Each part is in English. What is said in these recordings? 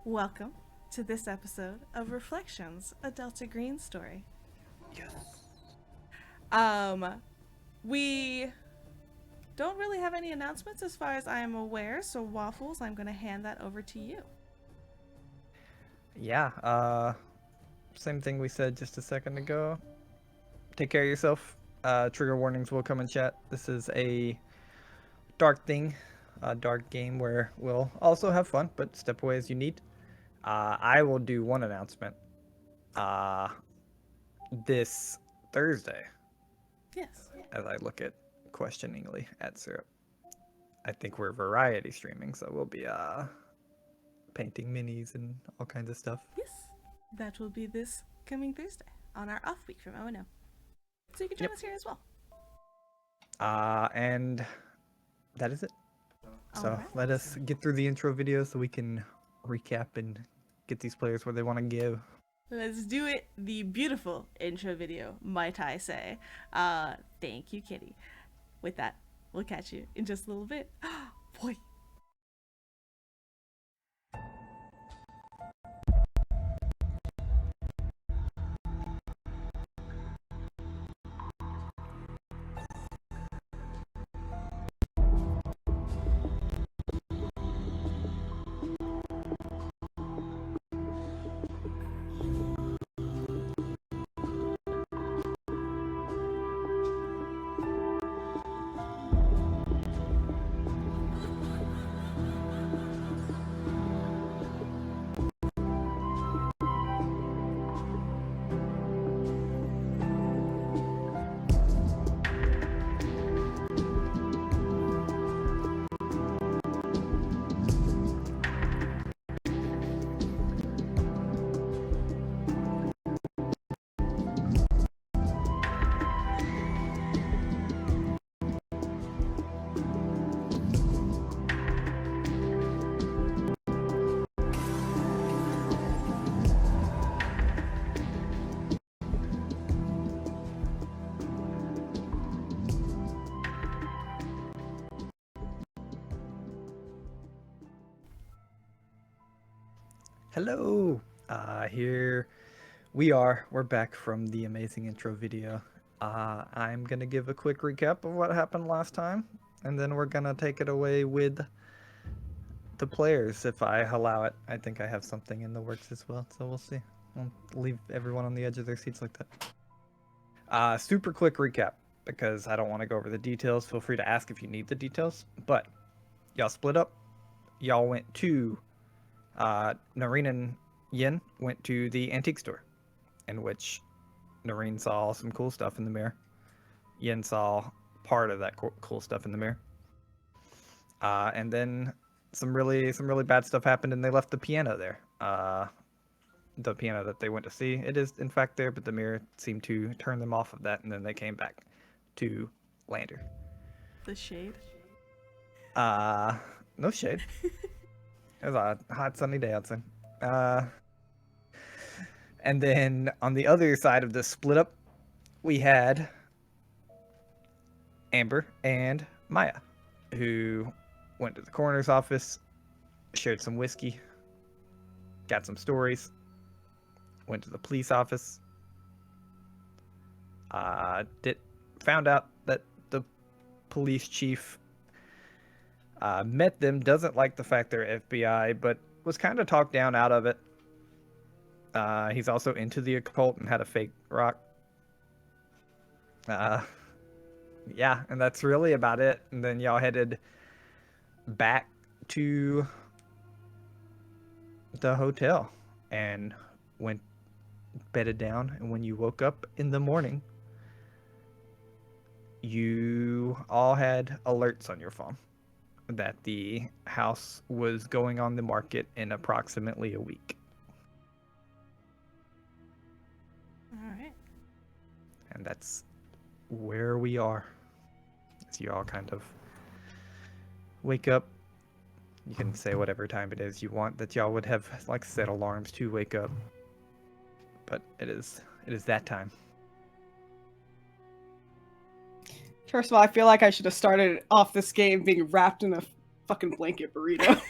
Welcome to this episode of Reflections, a Delta Green story. Yes. We don't really have any announcements as far as I am aware, so Waffles, I'm going to hand that over to you. Yeah, same thing we said just a second ago. Take care of yourself. Trigger warnings will come in chat. This is a dark dark game where we'll also have fun, but step away as you need. I will do one announcement. This Thursday, Yes. as I look at questioningly at Syrup, I think we're variety streaming, so we'll be painting minis and all kinds of stuff. Yes. That will be this coming Thursday on our off week from O&O. So you can join us here as well. And that is it. So Alright. let us get through the intro video so we can recap and get these players where they want to go. Let's do it. The beautiful intro video, might I say. Thank you, Kitty. With that, we'll catch you in just a little bit. Boy. Hello! Here we are. We're back from the amazing intro video. I'm going to give a quick recap of what happened last time, and then we're going to take it away with the players if I allow it. I think I have something in the works as well, so we'll see. I'll leave everyone on the edge of their seats like that. Super quick recap, because I don't want to go over the details. Feel free to ask if you need the details, but y'all split up. Y'all went to Noreen and Yin went to the antique store, in which Noreen saw some cool stuff in the mirror. Yin saw part of that cool stuff in the mirror. And then some really bad stuff happened, and they left the piano there. The piano that they went to see, it is in fact there, but the mirror seemed to turn them off of that, and then they came back to Lander. The shade. No shade. It was a hot sunny day outside. And then on the other side of the split up, we had Amber and Maya, who went to the coroner's office, shared some whiskey, got some stories, went to the police office, found out that the police chief met them, doesn't like the fact they're FBI, but was kind of talked down out of it. He's also into the occult and had a fake rock. Yeah, and that's really about it. And then y'all headed back to the hotel and went bedded down. And when you woke up in the morning, you all had alerts on your phone that the house was going on the market in approximately a week. Alright. And that's where we are. As you all kind of wake up. You can say whatever time it is you want that y'all would have like set alarms to wake up. But it is that time. First of all, I feel like I should have started off this game being wrapped in a fucking blanket burrito.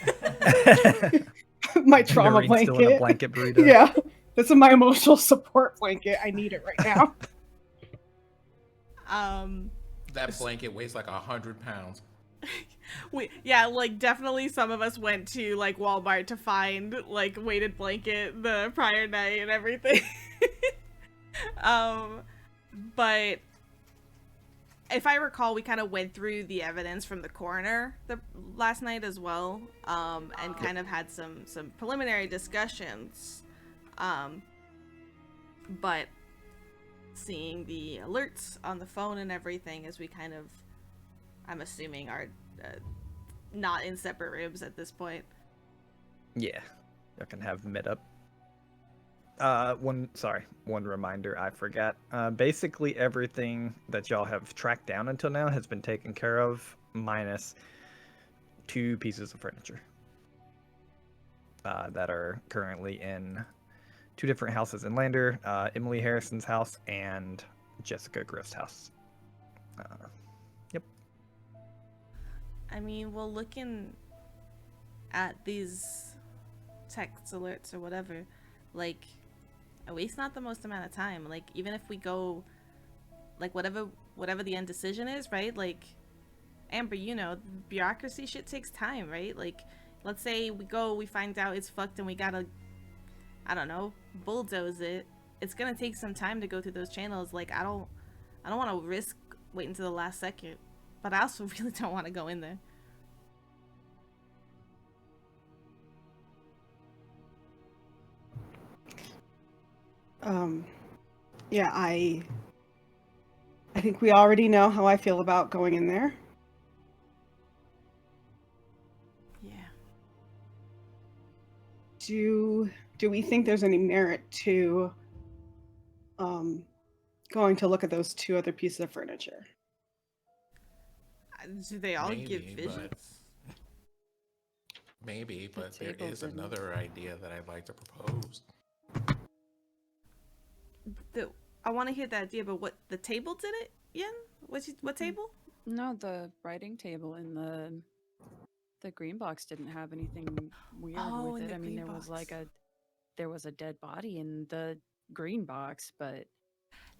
my trauma Noreen still in a blanket. blanket burrito. Yeah, this is my emotional support blanket. I need it right now. That blanket weighs like 100 pounds. Like definitely some of us went to like Walmart to find like weighted blanket the prior night and everything. But if I recall, we kind of went through the evidence from the coroner last night as well, and kind of had some preliminary discussions. But seeing the alerts on the phone and everything, as we kind of, I'm assuming, are not in separate rooms at this point. Yeah, you can have met up. One reminder I forgot. Basically everything that y'all have tracked down until now has been taken care of, minus 2 pieces of furniture that are currently in 2 different houses in Lander, Emily Harrison's house and Jessica Griff's house. Yep. I mean, well, looking at these text alerts or whatever, like, a week's not the most amount of time. Like, even if we go, like, whatever the end decision is, right? Like, Amber, you know, bureaucracy shit takes time, right? Like, let's say we find out it's fucked and we gotta, I don't know, bulldoze it. It's gonna take some time to go through those channels. Like, I don't want to risk waiting to the last second, but I also really don't want to go in there. Yeah, I think we already know how I feel about going in there. Yeah. Do we think there's any merit to going to look at those 2 other pieces of furniture? Do they all give Maybe, vision? but there table is didn't. another idea that I'd like to propose. I want to hear that idea, but what, the table did it, Yen? What table? No, the writing table in the green box didn't have anything weird Oh, with in it. the I mean, green there was a dead body in the green box, but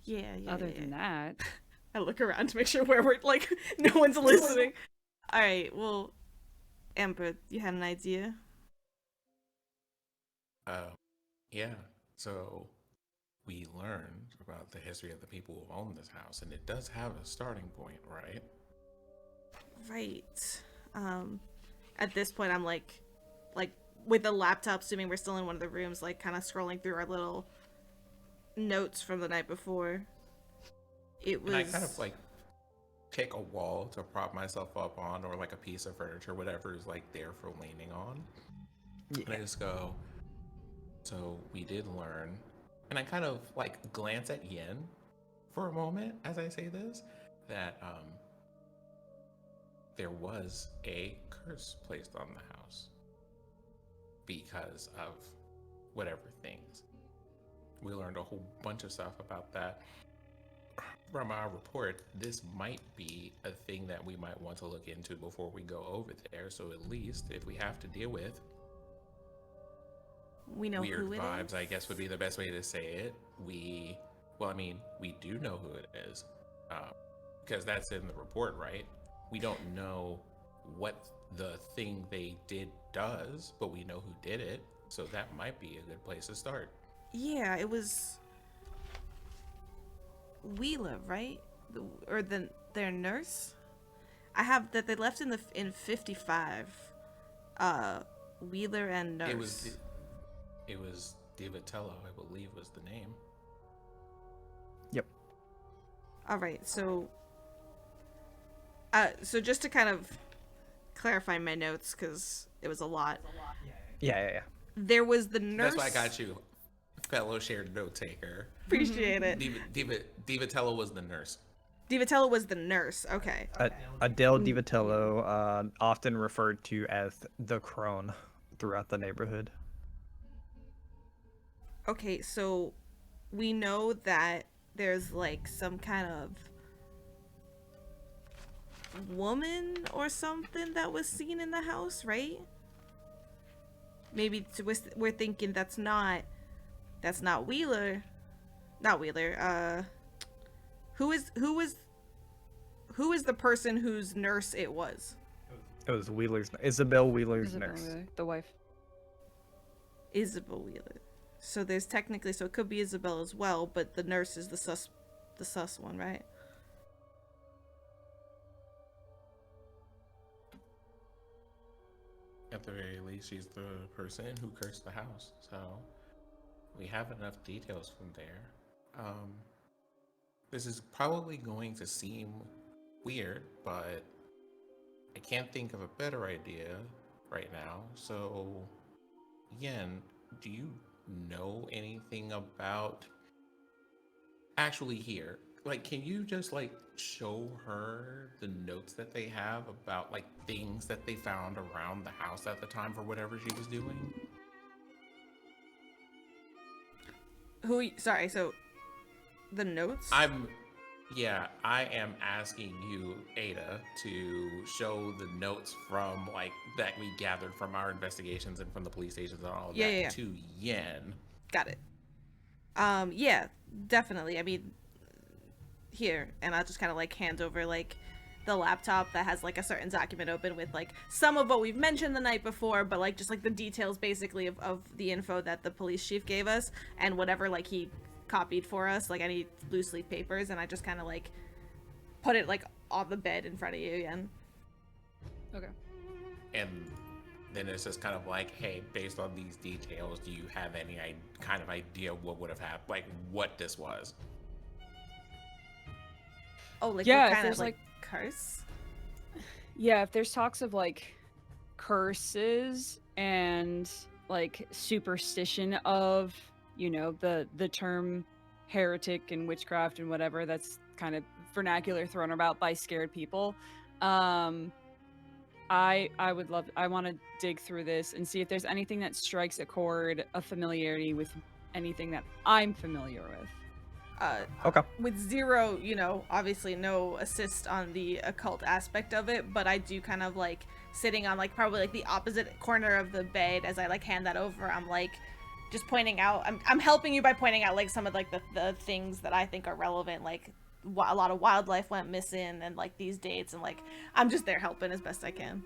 Yeah. other than that, I look around to make sure where we're, like, no one's listening. Alright, well, Amber, you had an idea? Yeah. So we learned about the history of the people who own this house, and it does have a starting point, right? Right. At this point, I'm like with the laptop, assuming we're still in one of the rooms, like, kind of scrolling through our little notes from the night before. It was... And I kind of, like, pick a wall to prop myself up on, or, like, a piece of furniture, whatever is, like, there for leaning on. Yeah. And I just go, so we did learn. And I kind of, like, glance at Yen for a moment as I say this, that there was a curse placed on the house because of whatever things. We learned a whole bunch of stuff about that from our report. This might be a thing that we might want to look into before we go over there, so at least if we have to deal with we know weird who it vibes, is. I guess would be the best way to say it. We do know who it is, because that's in the report, right? We don't know what the thing they did does, but we know who did it, so that might be a good place to start. Yeah, it was Wheeler, right? Or their nurse? I have that they left in 55. Wheeler and nurse. It was Divitello, I believe was the name. Yep. All right, so just to kind of clarify my notes, because it was a lot. Yeah. There was the nurse. That's why I got you, fellow shared note taker. Appreciate it. Divitello was the nurse. Divitello was the nurse. Okay. Adele Divitello, often referred to as the crone throughout the neighborhood. Okay, so we know that there's like some kind of woman or something that was seen in the house, right? maybe we're thinking that's not Wheeler, not Wheeler. Who is the person whose nurse it was? It was Isabel Wheeler's Isabel nurse. Wheeler, the wife. Isabel Wheeler. So there's technically, so it could be Isabel as well, but the nurse is the sus one, right? At the very least, she's the person who cursed the house, so we have enough details from there. This is probably going to seem weird, but I can't think of a better idea right now. So, Yen, do you know anything about actually here? Like, can you just like show her the notes that they have about like things that they found around the house at the time for whatever she was doing? Sorry, so the notes? I am asking you, Ada, to show the notes from like that we gathered from our investigations and from the police stations and all of that to Yen. Got it. Yeah, definitely. I mean, here, and I'll just kind of like hand over like the laptop that has like a certain document open with like some of what we've mentioned the night before, but like just like the details basically of the info that the police chief gave us and whatever like he copied for us, like any loose leaf papers, and I just kind of like put it like on the bed in front of you again. Okay. And then it's just kind of like, hey, based on these details, do you have any kind of idea what would have happened, like what this was? Oh, like Yeah, what if kind of there's, like curse? Yeah, if there's talks of like curses and like superstition of, you know, the term heretic and witchcraft and whatever that's kind of vernacular thrown about by scared people. I want to dig through this and see if there's anything that strikes a chord of familiarity with anything that I'm familiar with. Okay. With zero, you know, obviously no assist on the occult aspect of it, but I do kind of like sitting on like probably like the opposite corner of the bed as I like hand that over. I'm like just pointing out, I'm helping you by pointing out like some of like the things that I think are relevant, like a lot of wildlife went missing and like these dates, and like I'm just there helping as best I can.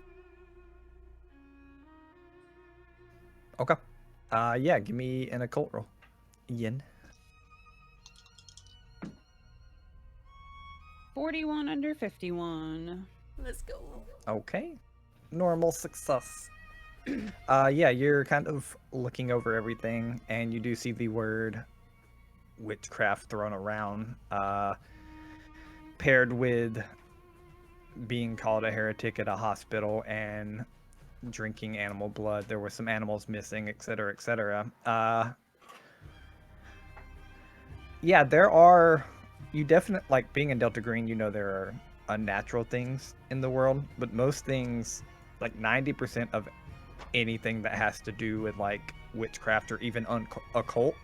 Okay. Yeah, give me an occult roll. Yin. 41 under 51. Let's go. Okay. Normal success. Yeah, you're kind of looking over everything, and you do see the word witchcraft thrown around, paired with being called a heretic at a hospital and drinking animal blood. There were some animals missing, etc., etc. Yeah, there are. You definitely, like, being in Delta Green, you know there are unnatural things in the world, but most things, like 90% of anything that has to do with like witchcraft or even occult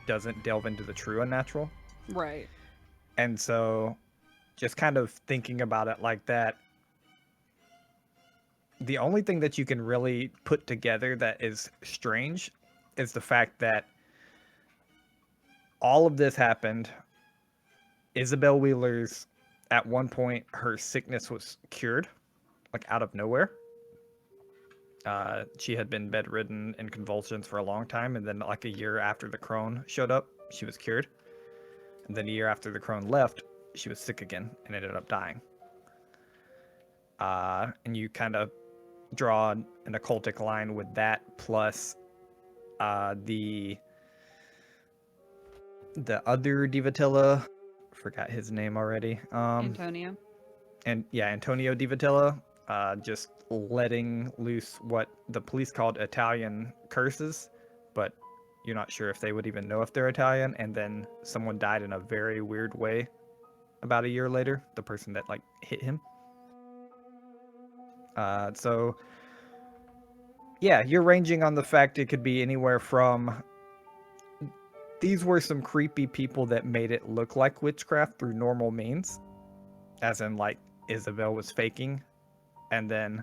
doesn't delve into the true unnatural. Right. And so just kind of thinking about it like that, the only thing that you can really put together that is strange is the fact that all of this happened. Isabel Wheeler's, at one point, her sickness was cured, like out of nowhere. She had been bedridden in convulsions for a long time, and then like a year after the crone showed up, she was cured. And then a year after the crone left, she was sick again and ended up dying. And you kind of draw an occultic line with that, plus the other Divatilla, forgot his name already. Antonio. And yeah, Antonio Divatilla, just letting loose what the police called Italian curses, but you're not sure if they would even know if they're Italian. And then someone died in a very weird way about a year later, the person that like hit him. So yeah, you're ranging on the fact it could be anywhere from these were some creepy people that made it look like witchcraft through normal means, as in like Isabel was faking and then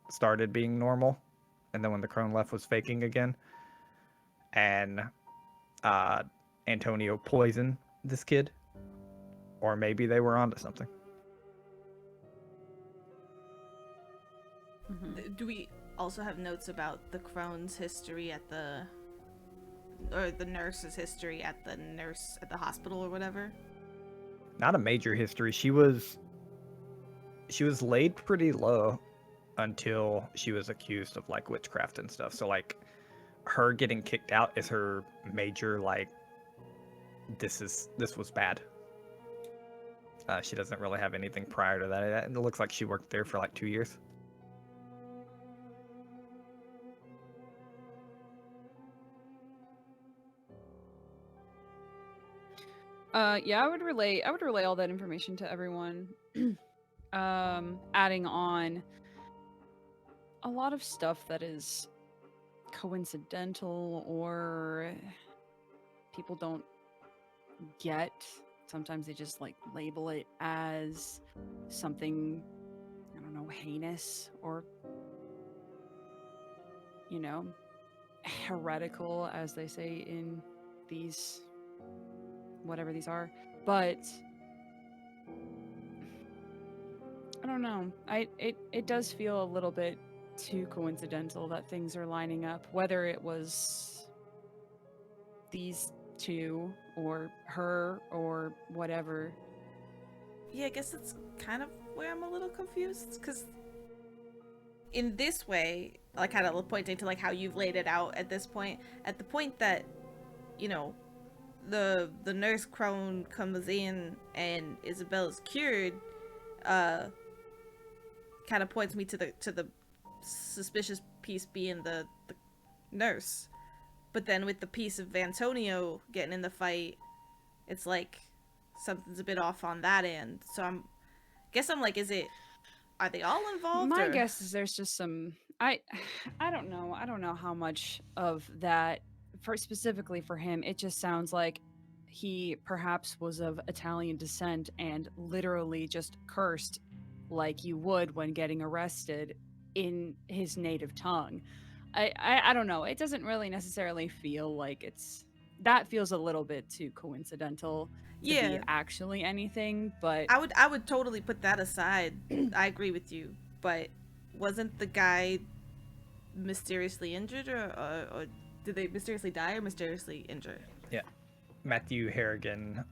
started being normal, and then when the crone left was faking again. And Antonio poisoned this kid. Or maybe they were onto something. Do we also have notes about the crone's history at the nurse's history at the hospital or whatever? Not a major history. She was laid pretty low until she was accused of like witchcraft and stuff. So like her getting kicked out is her major like this was bad. She doesn't really have anything prior to that. It looks like she worked there for like 2 years. Yeah, I would relay all that information to everyone. Adding on a lot of stuff that is coincidental or people don't get. Sometimes they just like label it as something, I don't know, heinous or, you know, heretical, as they say in these, whatever these are. But I don't know. It does feel a little bit too coincidental that things are lining up, whether it was these two or her or whatever. Yeah, I guess that's kind of where I'm a little confused, because in this way, like kind of pointing to like how you've laid it out at this point, at the point that, you know, the nurse crone comes in and Isabella's cured, kind of points me to the suspicious piece being the nurse. But then with the piece of Antonio getting in the fight, it's like something's a bit off on that end. So I'm like, are they all involved? My guess is there's just some I don't know. I don't know how much of that specifically for him. It just sounds like he perhaps was of Italian descent and literally just cursed like you would when getting arrested in his native tongue. I don't know. It doesn't really necessarily feel like that feels a little bit too coincidental to be actually anything, but I would totally put that aside. I agree with you, but wasn't the guy mysteriously injured or did they mysteriously die or mysteriously injured? Yeah. Matthew Harrigan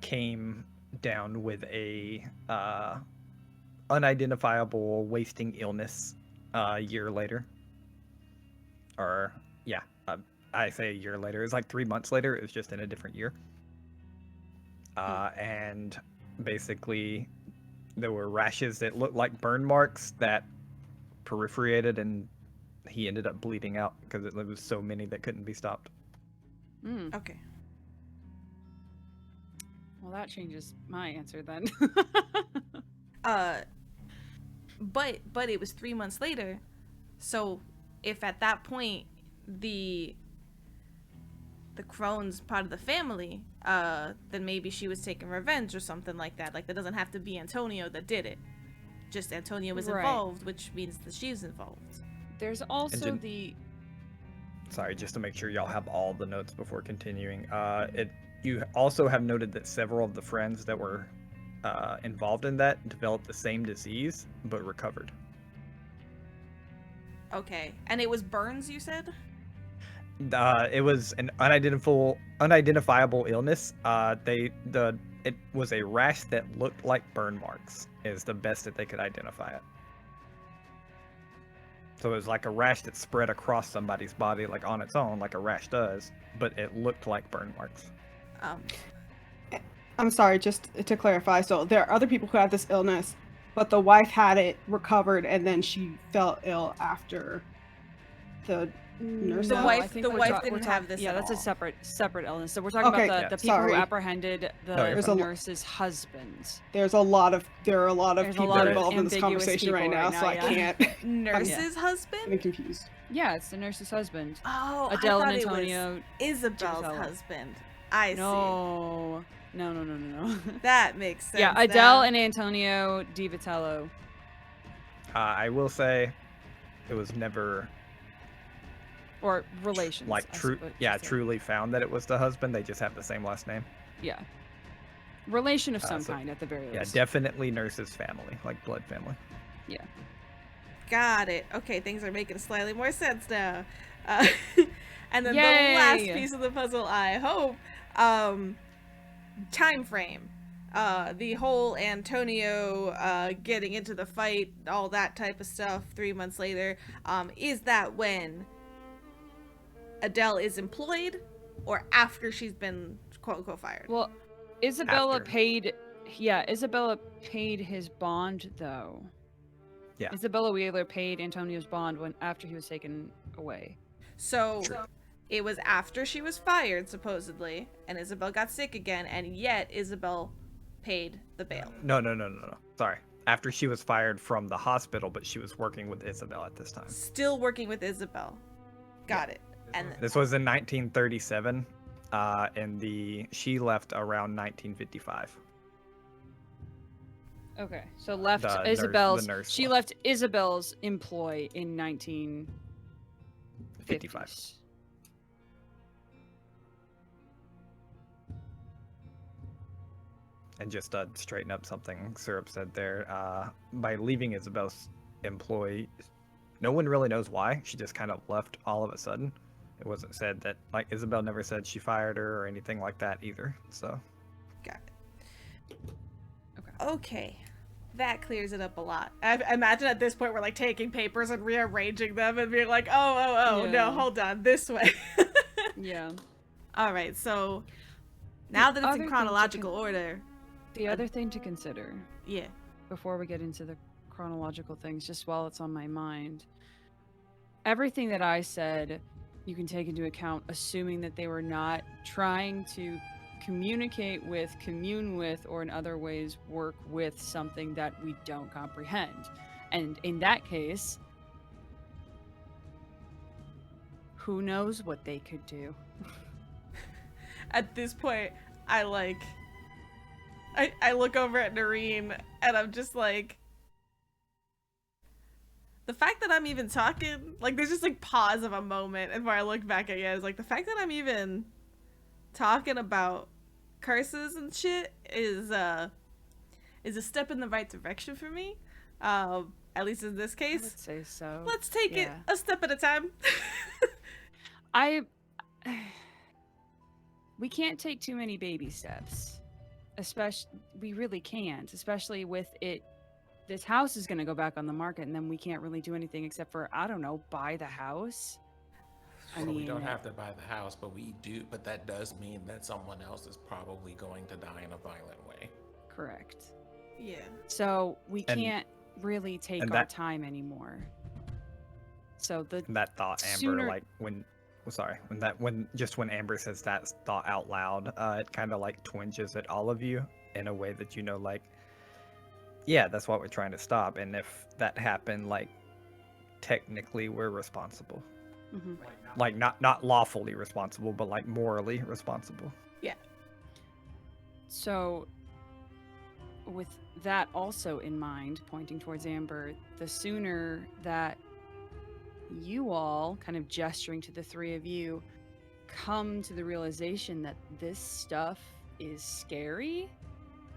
came down with a unidentifiable wasting illness a year later. Or, yeah, I say a year later. It was like 3 months later. It was just in a different year. And basically, there were rashes that looked like burn marks that perforated, and he ended up bleeding out because there was so many that couldn't be stopped. Okay. Well, that changes my answer then. But it was 3 months later, so if at that point the crone's part of the family, then maybe she was taking revenge or something like that. Like, that doesn't have to be Antonio that did it. Just Antonio was involved, which means that she's involved. There's also Sorry, just to make sure y'all have all the notes before continuing. You also have noted that several of the friends that were involved in that developed the same disease, but recovered. Okay, and it was burns, you said? It was an unidentifiable illness. It was a rash that looked like burn marks, is the best that they could identify it. So it was like a rash that spread across somebody's body, like on its own, like a rash does, but it looked like burn marks. I'm sorry, just to clarify. So there are other people who have this illness, but the wife had it recovered, and then she fell ill after the nurse. The left? wife didn't have this. Yeah, at that's all. a separate illness. So we're talking about the people who apprehended the nurse's husband. There are a lot of people lot of involved in this ambiguous conversation right now, so I can't. Nurse's husband? I'm confused. Yeah, it's the nurse's husband. Oh, Adele I and thought Antonio. it was Isabel's husband. I see. No. That makes sense. Yeah, Adele and Antonio Di Vitello. I will say, it was never or relations. like I true, suppose yeah, to say. truly found that it was the husband. They just have the same last name. Yeah. Relation of some So, kind, at the very Yeah, least. definitely nurse's family, like blood family. Yeah. Got it. Okay, things are making slightly more sense now. And then the Yay! last piece of the puzzle, I hope, time frame. The whole Antonio getting into the fight, all that type of stuff 3 months later. Is that when Adele is employed or after she's been quote unquote fired? Well, Isabella After. paid. Yeah, Isabella paid his bond though. Yeah. Isabella Wheeler paid Antonio's bond after he was taken away. So True. it was after she was fired, supposedly, and Isabel got sick again, and yet Isabel paid the bail. No. Sorry. After she was fired from the hospital, but she was working with Isabel at this time. Still working with Isabel. Got it. And This was in 1937, and she left around 1955. Okay, so left The Isabel's. nurse She left. left Isabel's employ in 1955. 55. And just to straighten up something Syrup said there, by leaving Isabel's employ, no one really knows why. She just kind of left all of a sudden. It wasn't said that, like, Isabel never said she fired her or anything like that either. So, got it. Okay. That clears it up a lot. I imagine at this point we're like taking papers and rearranging them and being like, oh, Yeah. no, hold on, this way. Yeah. All right, so now that it's other in thing to chronological order, The other thing to consider yeah. before we get into the chronological things, just while it's on my mind, everything that I said, you can take into account, assuming that they were not trying to communicate with, commune with, or in other ways work with something that we don't comprehend. And in that case, who knows what they could do? At this point, I look over at Noreen and I'm just like, the fact that I'm even talking, like, there's just like pause of a moment, and where I look back at you, it's like the fact that I'm even talking about curses and shit is a step in the right direction for me. At least in this I would case. say so. Let's take it Yeah. a step at a time. We can't take too many baby steps. We really can't, especially with it. This house is going to go back on the market, and then we can't really do anything except for, I don't know, buy the house. Well, we don't have to buy the house, but we do. But that does mean that someone else is probably going to die in a violent way. Correct. Yeah. So we And- can't really take and our that- time anymore. So and that thought, Amber, Sooner- like when Amber says that thought out loud, it kind of like twinges at all of you in a way that, you know, like, yeah, that's what we're trying to stop. And if that happened, like, technically we're responsible. Mhm. Like, not lawfully responsible, but like morally responsible. So, with that also in mind, pointing towards Amber, the sooner that you all, kind of gesturing to the three of you, come to the realization that this stuff is scary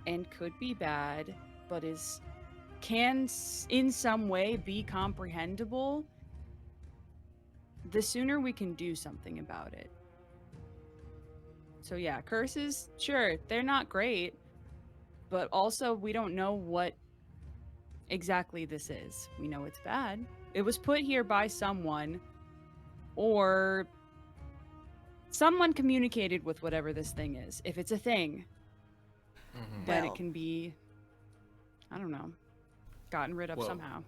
and could be bad, but can in some way be comprehensible, the sooner we can do something about it. So yeah, curses, sure, they're not great, but also we don't know what exactly this is. We know it's bad. It was put here by someone, or someone communicated with whatever this thing is. If it's a thing, then Well- it can be, I don't know, gotten rid of Well, somehow.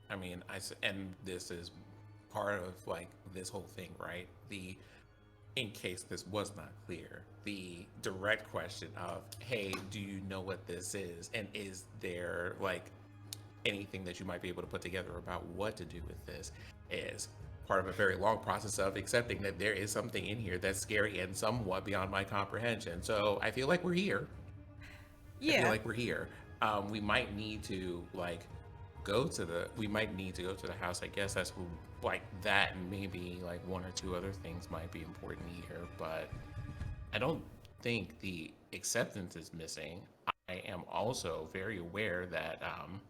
I mean, and this is part of like this whole thing, right? In case this was not clear, the direct question of, hey, do you know what this is? And is there like anything that you might be able to put together about what to do with this, is part of a very long process of accepting that there is something in here that's scary and somewhat beyond my comprehension. So I feel like we're here. I Yeah. feel like we're here. We might need to go to the house. I guess that's like that, and maybe like one or two other things might be important here, but I don't think the acceptance is missing. I am also very aware that,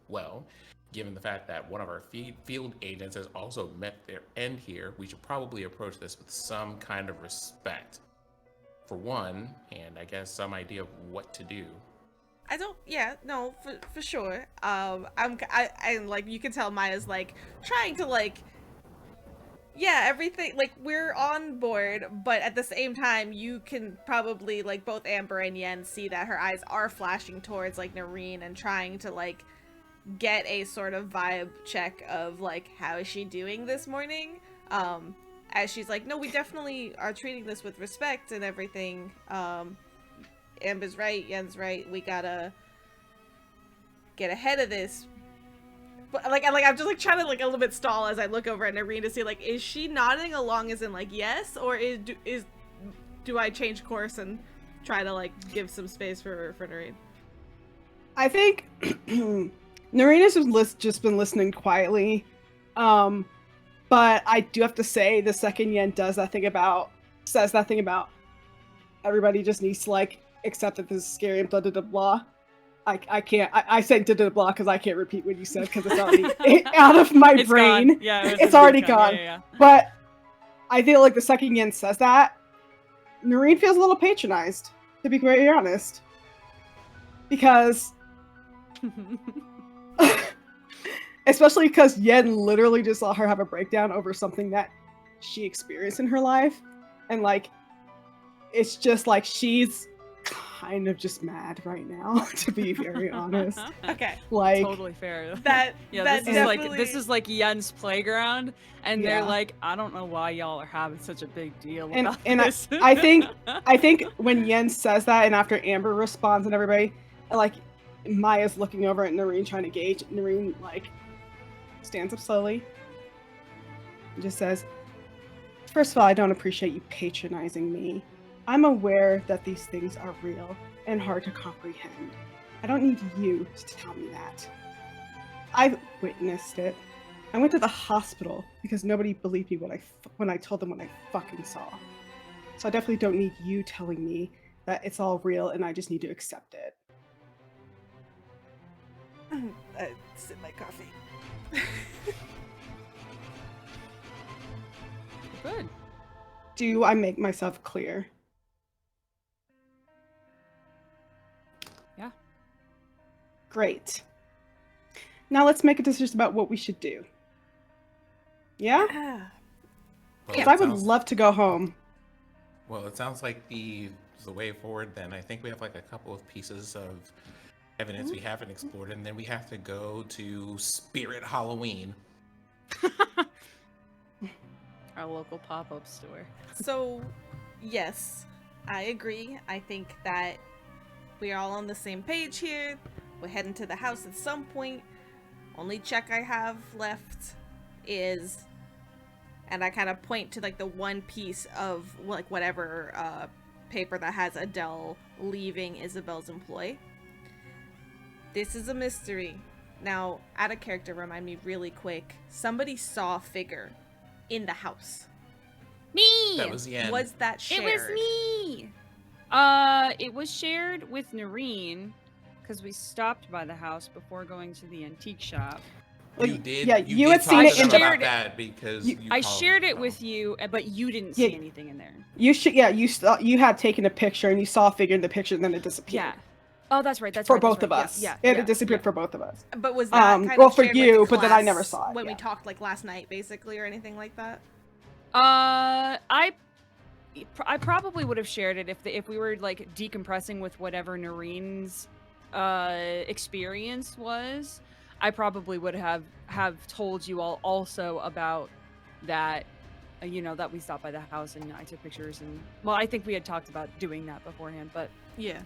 well, given the fact that one of our field agents has also met their end here, we should probably approach this with some kind of respect, for one, and I guess some idea of what to do. I don't. Yeah, no, for sure. I like you can tell Maya's like trying to like. Yeah, everything like we're on board, but at the same time, you can probably like both Amber and Yen see that her eyes are flashing towards like Noreen and trying to like get a sort of vibe check of like how is she doing this morning. As she's like, no, we definitely are treating this with respect and everything. Amber's right, Yen's right. We gotta get ahead of this. But I'm just like trying to like a little bit stall as I look over at Noreen to see like, is she nodding along as in like yes, or do I change course and try to like give some space for Noreen? I think Noreen has just been listening quietly, but I do have to say the second Yen says that thing about everybody just needs to like accept that this is scary and blah blah blah blah. I can't. I said blah blah blah because I can't repeat what you said because it's already out of my brain. Gone. Yeah, it's already gone. Yeah. But I feel like the second Yen says that, Noreen feels a little patronized, to be very honest, because especially because Yen literally just saw her have a breakdown over something that she experienced in her life, and like it's just like she's kind of just mad right now, to be very honest. Okay. Like totally fair. That This is like Yen's playground, and Yeah. they're like, I don't know why y'all are having such a big deal and about and this. I think when Yen says that, and after Amber responds and everybody, like Maya's looking over at Noreen trying to gauge. Noreen like stands up slowly and just says, "First of all, I don't appreciate you patronizing me. I'm aware that these things are real and hard to comprehend. I don't need you to tell me that. I've witnessed it. I went to the hospital because nobody believed me when I told them what I fucking saw. So I definitely don't need you telling me that it's all real and I just need to accept it." I sip my coffee. Good. Do I make myself clear? Yeah. Great. Now let's make a decision about what we should do. Yeah? Yeah. Well, Because it I would sounds- love to go home. Well, it sounds like the way forward then. I think we have like a couple of pieces of evidence we haven't explored, and then we have to go to Spirit Halloween. Our local pop-up store. So, yes, I agree. I think that we are all on the same page here. We're heading to the house at some point. Only check I have left is, and I kind of point to like the one piece of like whatever paper that has Adele leaving Isabel's employ. This is a mystery. Now, out of character, remind me really quick. Somebody saw a figure in the house. Me! That was the end. Was that shared? It was me! It was shared with Noreen, because we stopped by the house before going to the antique shop. Well, You did. yeah, you you did had talk seen to it them in the- about that because I called shared it them. with you, but you didn't Yeah. see anything in there. You had taken a picture and you saw a figure in the picture and then it disappeared. Yeah. Oh, that's right. That's For right. both that's of right. us. Yeah. It disappeared for both of us. But was that kind well, of for shared you, with the but then I never class saw it, when we yeah. talked like last night, basically, or anything like that? I probably would have shared it if we were like decompressing with whatever Noreen's experience was. I probably would have told you all also about that. That we stopped by the house and I took pictures and I think we had talked about doing that beforehand, but Yeah.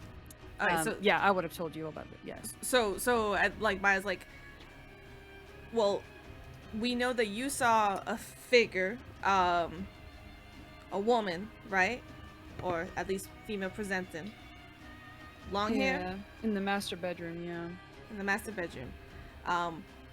All right. So yeah, I would have told you about it. Yes. So like Maya's like, well, we know that you saw a figure, a woman, right? Or at least female presenting. Long hair in the master bedroom. Yeah. in the master bedroom.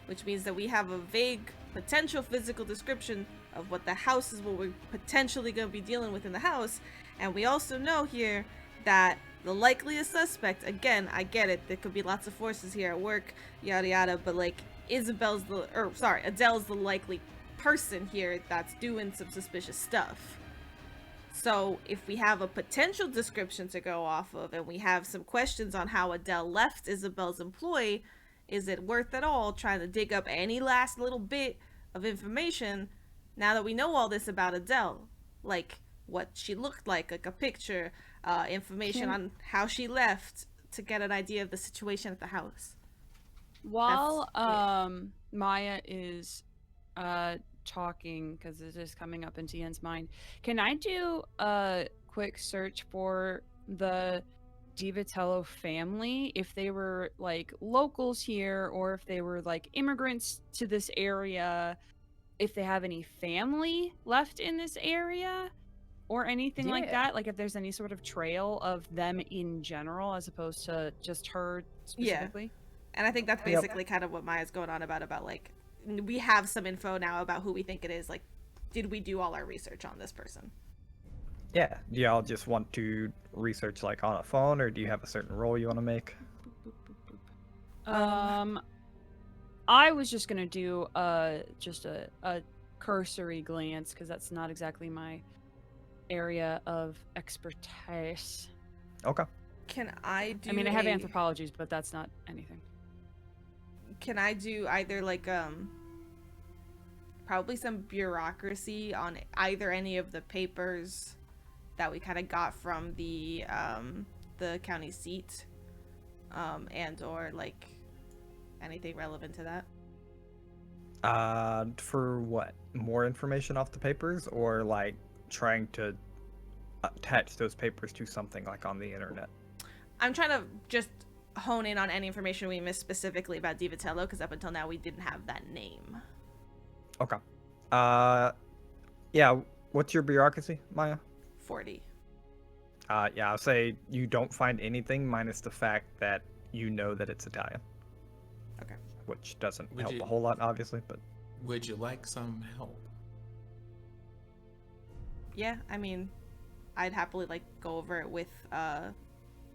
Which means that we have a vague potential physical description of what the house is, what we're potentially going to be dealing with in the house. And we also know here that the likeliest suspect, again, I get it, there could be lots of forces here at work, yada yada, but like Adele's the likely person here that's doing some suspicious stuff. So if we have a potential description to go off of, and we have some questions on how Adele left Isabel's employ, is it worth it all trying to dig up any last little bit of information now that we know all this about Adele? Like what she looked like a picture, information on how she left, to get an idea of the situation at the house. While Maya is talking, because it is coming up into Ian's mind, can I do a quick search for the DiVitello family, if they were like locals here or if they were like immigrants to this area, if they have any family left in this area or anything like that, like if there's any sort of trail of them in general as opposed to just her specifically? Yeah. And I think that's basically kind of what Maya's going on about like, we have some info now about who we think it is. Like, did we do all our research on this person? Yeah. Do y'all just want to research like on a phone, or do you have a certain role you want to make? I was just gonna do just a cursory glance, because that's not exactly my area of expertise. Okay. Can I do? I mean, I have anthropologies, but that's not anything. Can I do either like probably some bureaucracy on either any of the papers that we kind of got from the county seat, and or like anything relevant to that? For what? More information off the papers, or like trying to attach those papers to something like on the internet? I'm trying to just hone in on any information we missed specifically about DiVitello, because up until now we didn't have that name. Okay. Yeah, what's your bureaucracy, Maya? 40. Yeah, I'll say you don't find anything minus the fact that you know that it's Italian. Okay. Which doesn't help a whole lot, obviously, but... Would you like some help? Yeah, I mean, I'd happily like go over it with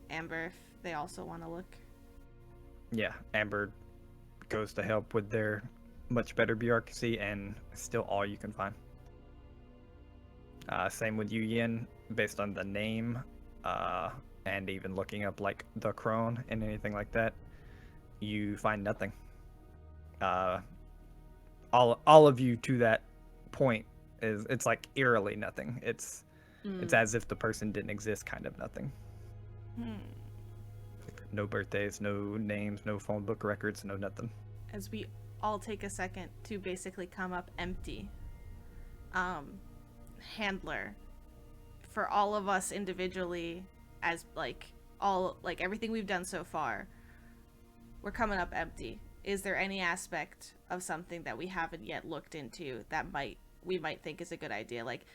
Amber if they also want to look. Yeah, Amber goes to help with their much better bureaucracy, and still all you can find. Same with you, Yin, based on the name, and even looking up like the crone and anything like that, you find nothing. All of you to that point it's like eerily nothing. It's as if the person didn't exist, kind of nothing. No birthdays, no names, no phone book records, no nothing. As we all take a second to basically come up empty. Handler, for all of us individually, as like all like everything we've done so far, we're coming up empty. Is there any aspect of something that we haven't yet looked into that we might think is a good idea? Like,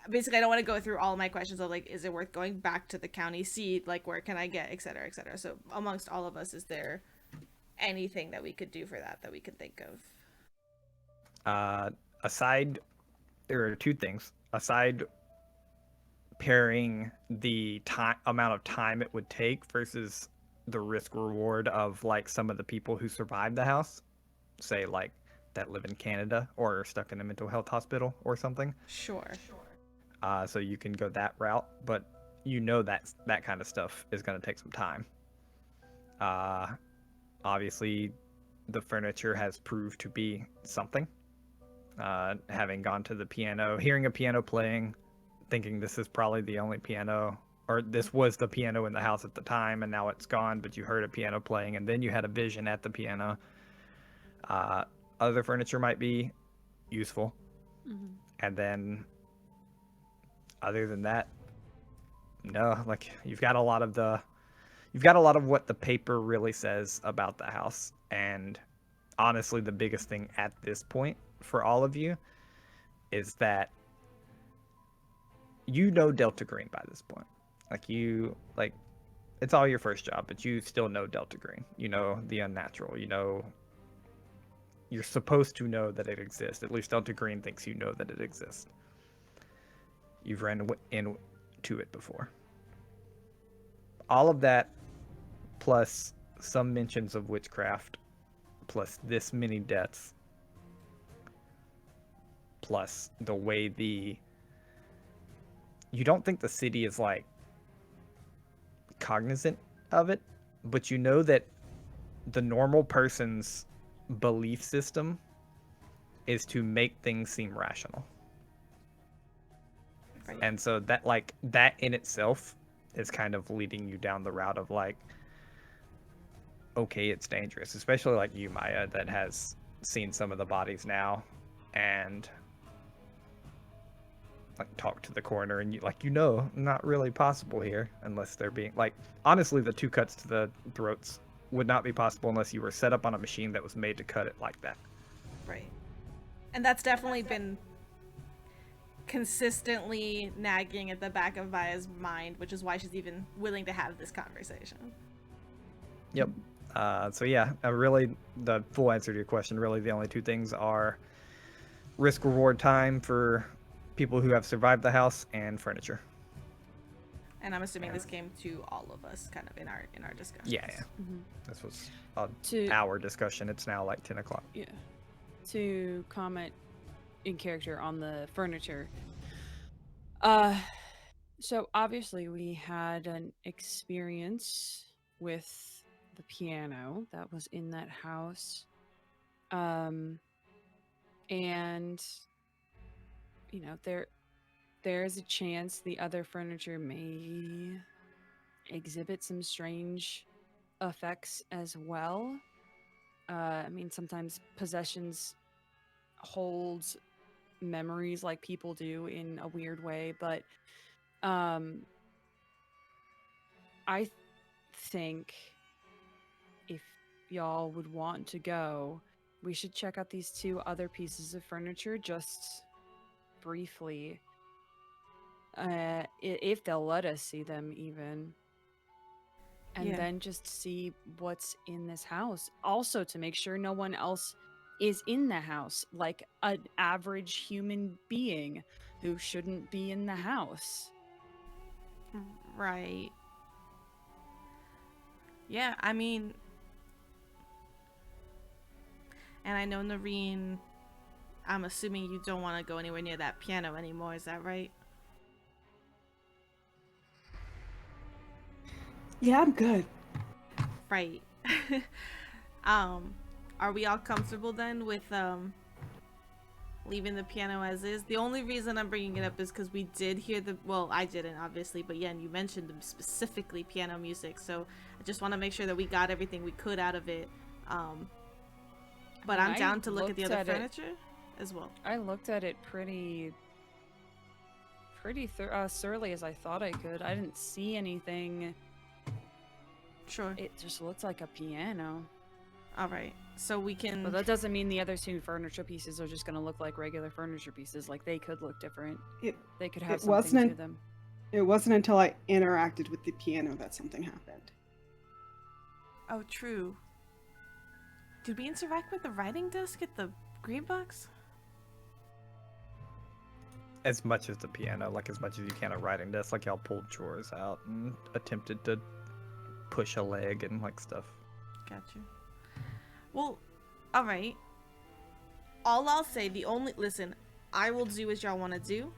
basically, I don't want to go through all my questions of like, is it worth going back to the county seat? Like, where can I get, et cetera, et cetera. So amongst all of us, is there anything that we could do for that we could think of? Aside, there are two things. Aside pairing the amount of time it would take versus the risk reward of like some of the people who survived the house, say like that live in Canada or are stuck in a mental health hospital or something. Sure. So you can go that route, but you know that kind of stuff is going to take some time. Obviously, the furniture has proved to be something. Having gone to the piano, hearing a piano playing, thinking this is probably the only piano, or this was the piano in the house at the time, and now it's gone, but you heard a piano playing, and then you had a vision at the piano. Other furniture might be useful. And then, other than that, no, like, you've got a lot of what the paper really says about the house, and honestly, the biggest thing at this point for all of you is that you know Delta Green by this point. Like, it's all your first job, but you still know Delta Green. You know the unnatural. You know you're supposed to know that it exists. At least Delta Green thinks you know that it exists. You've ran into it before. All of that, plus some mentions of witchcraft, plus this many deaths, plus the way you don't think the city is like cognizant of it, but you know that the normal person's belief system is to make things seem rational. Right. And so that in itself is kind of leading you down the route of like, okay, it's dangerous, especially like you, Maya, that has seen some of the bodies now and like talk to the coroner, and not really possible here unless they're being like, honestly, the 2 cuts to the throats would not be possible unless you were set up on a machine that was made to cut it like that. Right. And that's definitely been consistently nagging at the back of Maya's mind, which is why she's even willing to have this conversation. Yep. So yeah, really, the full answer to your question, really the only 2 things are risk reward time for people who have survived the house and furniture. And I'm assuming this came to all of us kind of in our discussion. Yeah. Mm-hmm. This was an hour discussion. It's now like 10 o'clock. Yeah. To comment in character on the furniture. So obviously we had an experience with the piano that was in that house. And you know, there's a chance the other furniture may exhibit some strange effects as well. I mean, sometimes possessions hold memories like people do in a weird way, but I think if y'all would want to go, we should check out these 2 other pieces of furniture just briefly. If they'll let us see them even. And then just see what's in this house. Also to make sure no one else is in the house, like an average human being who shouldn't be in the house. Right. Yeah, I mean, and I know Noreen, I'm assuming you don't want to go anywhere near that piano anymore, is that right? Yeah, I'm good. Right. Are we all comfortable then with leaving the piano as is? The only reason I'm bringing it up is because we did hear I didn't obviously, but yeah, and you mentioned specifically piano music, so I just want to make sure that we got everything we could out of it. But I'm down to look at the other furniture as well. I looked at it pretty thoroughly as I thought I could. I didn't see anything. Sure. It just looked like a piano. All right. So we can... But that doesn't mean the other 2 furniture pieces are just going to look like regular furniture pieces. Like, they could look different. They could have something to them. It wasn't until I interacted with the piano that something happened. Oh, true. Did we interact with the writing desk at the green box? As much as the piano, like as much as you can a writing desk, like y'all pulled drawers out and attempted to push a leg and like stuff. Got you. Well, all right. All I'll say, listen, I will do as y'all want to do.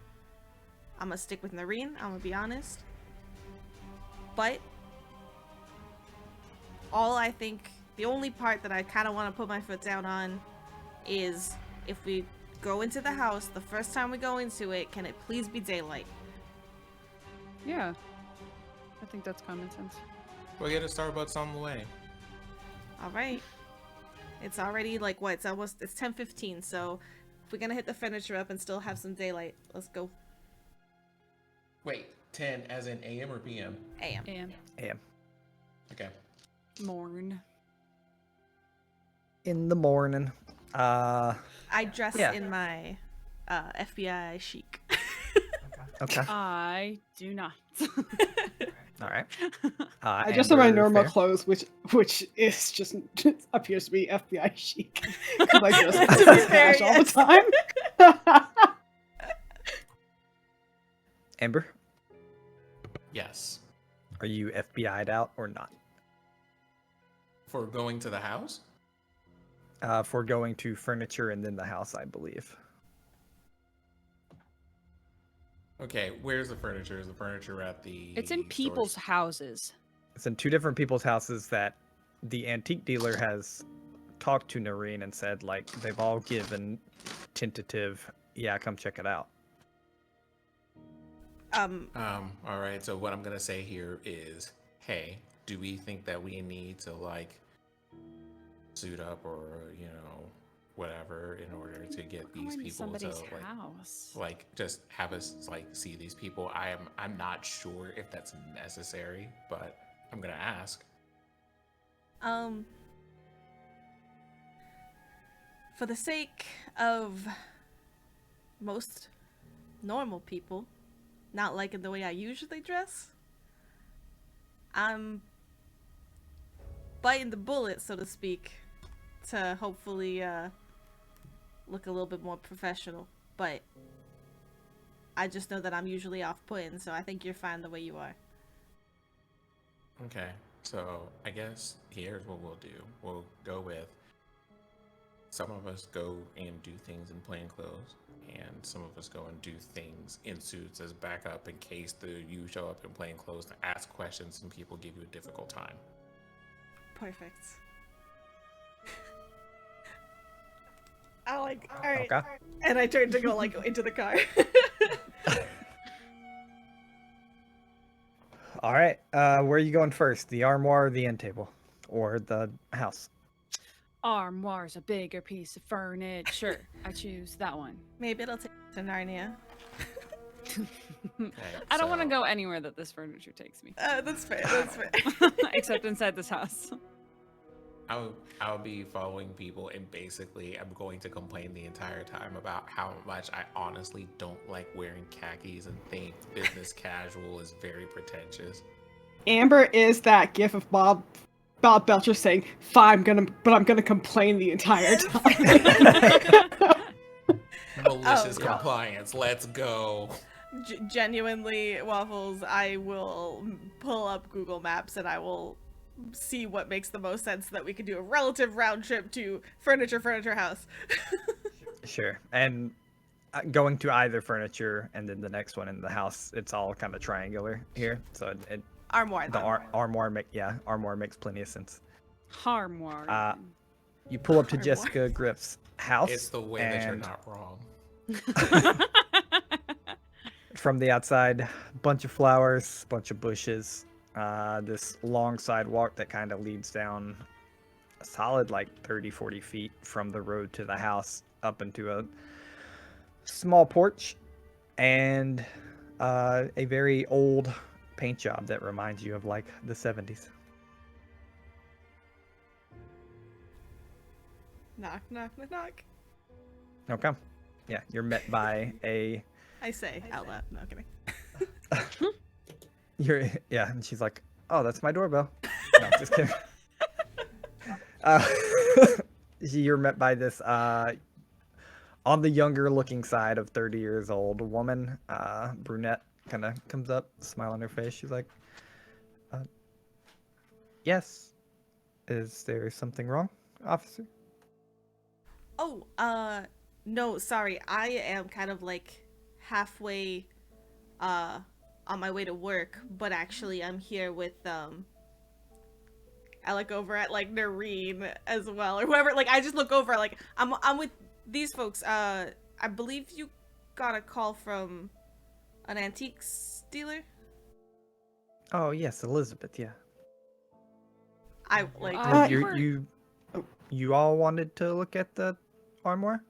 I'm gonna stick with Noreen, I'm gonna be honest. But the only part that I kind of want to put my foot down on is if we go into the house, the first time we go into it, can it please be daylight? Yeah. I think that's common sense. We'll get a Starbucks on the way. All right. It's already like what? It's 10:15. So if we're gonna hit the furniture up and still have some daylight, let's go. Wait, 10 as in AM or PM? AM. AM. Okay. Morn. In the morning. I dress in my FBI chic. Okay. I do not. All right. I just in my Amber normal Fair. clothes, which is just appears to be FBI chic because I dress To be fair, cash all yes. the time. Amber, Yes. are you FBI'd out or not? For going to the house? For going to furniture and then the house, I believe. Okay, where's the furniture? Is the furniture at the It's in people's storage- houses. It's in 2 different people's houses that the antique dealer has talked to Noreen and said, like, they've all given tentative, yeah, come check it out. All right, so what I'm gonna say here is, hey, do we think that we need to, like, suit up or, you know, whatever in order to get these Going to people somebody's to, house. like, just have us, like, see these people? I'm not sure if that's necessary, but I'm gonna ask. For the sake of most normal people not liking the way I usually dress, I'm biting the bullet, so to speak, to hopefully look a little bit more professional. But I just know that I'm usually off-putting, so I think you're fine the way you are. Okay, so I guess here's what we'll do. We'll go with some of us go and do things in plain clothes, and some of us go and do things in suits as backup in case you show up in plain clothes to ask questions and people give you a difficult time. Perfect. I like, alright. Okay. And I turned to go, like, into the car. All right. Where are you going first? The armoire or the end table? Or the house? Armoire's a bigger piece of furniture. I choose that one. Maybe it'll take to Narnia. Okay, I don't want to so- go anywhere that this furniture takes me. That's fair, that's fair. Except inside this house. I'll be following people, and basically I'm going to complain the entire time about how much I honestly don't like wearing khakis and think business casual is very pretentious. Amber is that gif of Bob Belcher saying, "Fine, I'm gonna complain the entire time." Malicious Oh, compliance, let's go. Genuinely, Waffles, I will pull up Google Maps and I will see what makes the most sense so that we can do a relative round trip to furniture house. Sure. And going to either furniture and then the next one in the house, it's all kind of triangular here. So Armoire. the armoire makes plenty of sense. Armoire. You pull up to Armoire. Jessica Griff's house. It's the way that you're and not wrong. from the outside, bunch of flowers, bunch of bushes, this long sidewalk that kind of leads down a solid like 30-40 feet from the road to the house up into a small porch, and a very old paint job that reminds you of like the 70s. Knock, knock, knock, knock. Okay. Yeah, you're met by a I say out loud. No kidding. and she's like, "Oh, that's my doorbell." No, just kidding. You're met by this on the younger looking side of 30 years old woman, brunette, kind of comes up, smile on her face. She's like, "Yes, is there something wrong, officer?" Oh, no, sorry. I am kind of like halfway on my way to work, but actually I'm here with I look over at like Noreen as well, or whoever. Like I just look over, like I'm with these folks. I believe you got a call from an antiques dealer. Oh yes, Elizabeth. Yeah. I like You all wanted to look at the armoire?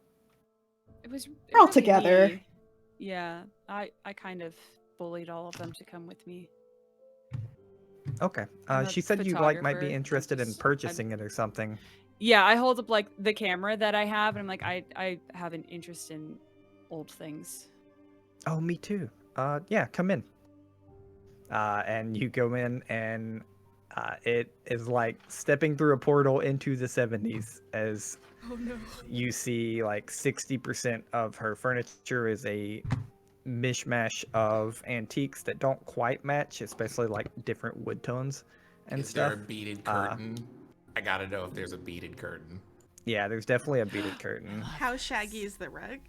It was We're all really together. me. Yeah, I kind of bullied all of them to come with me. Okay. I'm a She said you like might be photographer. interested in Just- purchasing it or something. Yeah, I hold up like the camera that I have, and I'm like, I have an interest in old things. Oh, me too. Yeah, come in. and you go in, and it is like stepping through a portal into the 70s as Oh no. you see like 60% of her furniture is a mishmash of antiques that don't quite match, especially like different wood tones and Is stuff. there a beaded curtain? I gotta know if there's a beaded curtain. Yeah, there's definitely a beaded curtain. How shaggy is the rug?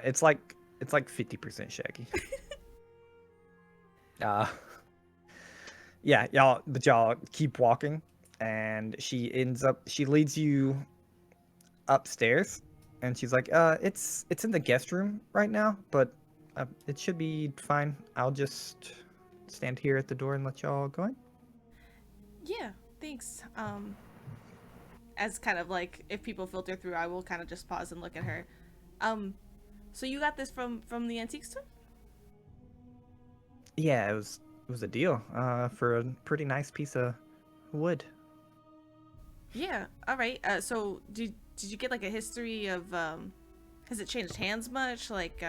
It's like 50% shaggy. Yeah, y'all keep walking, and she leads you upstairs, and she's like, it's in the guest room right now, but it should be fine. I'll just stand here at the door and let y'all go in. Yeah, thanks. As kind of like if people filter through, I will kind of just pause and look at her. So you got this from the antique store? Yeah, it was a deal for a pretty nice piece of wood. Yeah. All right. So did you get like a history of has it changed hands much? Like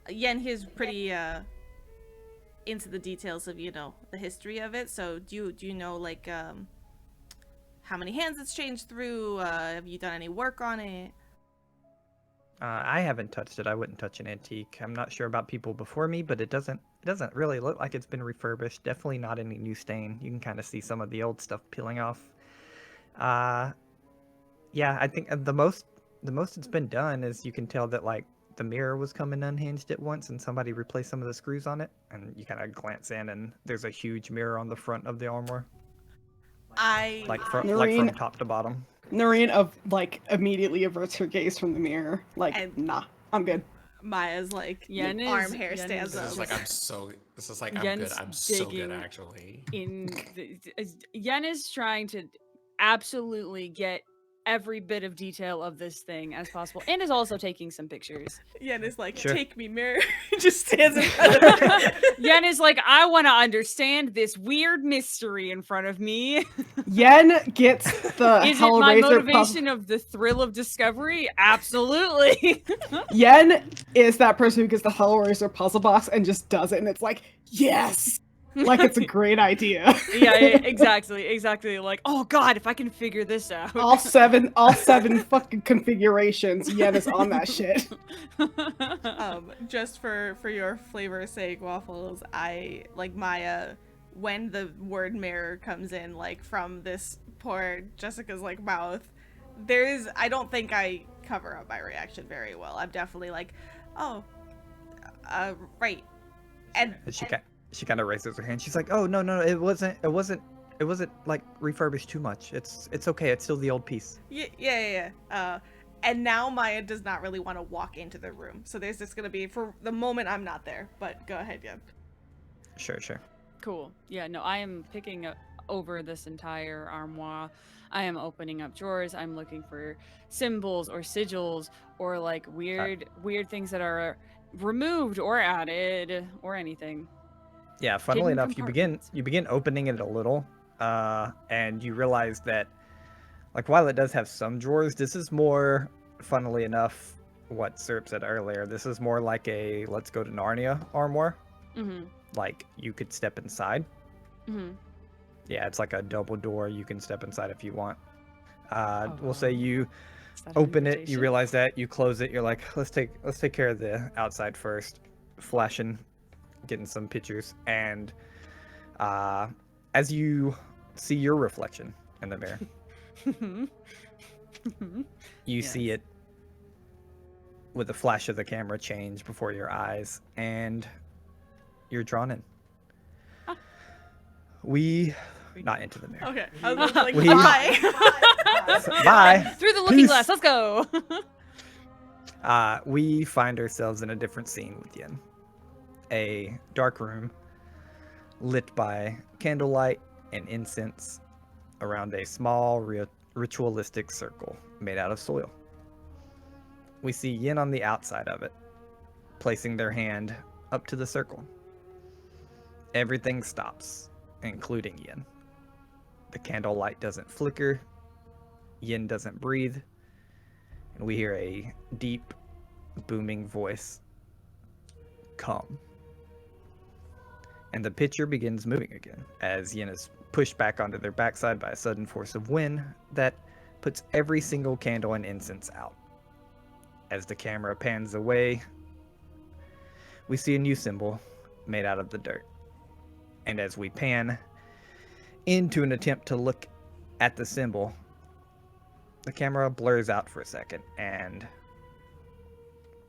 Yen here's pretty into the details of, you know, the history of it. So do you know like how many hands it's changed through? Have you done any work on it? I haven't touched it. I wouldn't touch an antique. I'm not sure about people before me, but it doesn't really look like it's been refurbished. Definitely not any new stain. You can kind of see some of the old stuff peeling off. Yeah, I think the most it's been done is you can tell that like the mirror was coming unhinged at once, and somebody replaced some of the screws on it. And you kind of glance in, and there's a huge mirror on the front of the armor, like from top to bottom. Noreen immediately averts her gaze from the mirror. Like, And- nah, I'm good. Maya's like Yen is- arm hair Yen stands is up. This is like I'm good. Yen's I'm so good digging actually. Yen is trying to absolutely get every bit of detail of this thing as possible, and is also taking some pictures. Yen is like, Sure. take me, mirror. Just stands in front of her. Yen is like, I want to understand this weird mystery in front of me. Yen gets the Is it my Hellraiser motivation of the thrill of discovery? Absolutely. Yen is that person who gets the Hellraiser puzzle box and just does it, and it's like, yes! Like it's a great idea. yeah, exactly. Like, oh god, if I can figure this out. all seven fucking configurations, Yen is on that shit. Just for your flavor's sake, Waffles, I like Maya when the word mirror comes in like from this poor Jessica's like mouth. I don't think I cover up my reaction very well. I'm definitely like, oh, right, and She kind of raises her hand. She's like, "Oh no, it wasn't like refurbished too much. It's okay. It's still the old piece." Yeah. And now Maya does not really want to walk into the room, so there's just gonna be for the moment I'm not there. But go ahead, Yen. Sure. Cool. Yeah, no, I am picking over this entire armoire. I am opening up drawers. I'm looking for symbols or sigils or like weird things that are removed or added or anything. Yeah, funnily Hidden enough, you begin opening it a little, and you realize that, like, while it does have some drawers, this is more, funnily enough, what Syrup said earlier. This is more like a let's go to Narnia armoire. Mm-hmm. Like you could step inside. Mm-hmm. Yeah, it's like a double door. You can step inside if you want. We'll Oh. say you Is that an open it. You invitation? realize that. You close it. You're like, let's take care of the outside first. Flashing. Getting some pictures, and as you see your reflection in the mirror, you see it with a flash of the camera change before your eyes, and you're drawn in. Not into the mirror. Okay, I was like, We- bye. Bye. Through the looking Peace. glass. Let's go. We find ourselves in a different scene with Yen. A dark room lit by candlelight and incense around a small ritualistic circle made out of soil. We see Yin on the outside of it, placing their hand up to the circle. Everything stops, including Yin. The candlelight doesn't flicker, Yin doesn't breathe, and we hear a deep, booming voice. Come. and the picture begins moving again as Yin is pushed back onto their backside by a sudden force of wind that puts every single candle and incense out. As the camera pans away, we see a new symbol made out of the dirt. And as we pan into an attempt to look at the symbol, the camera blurs out for a second, and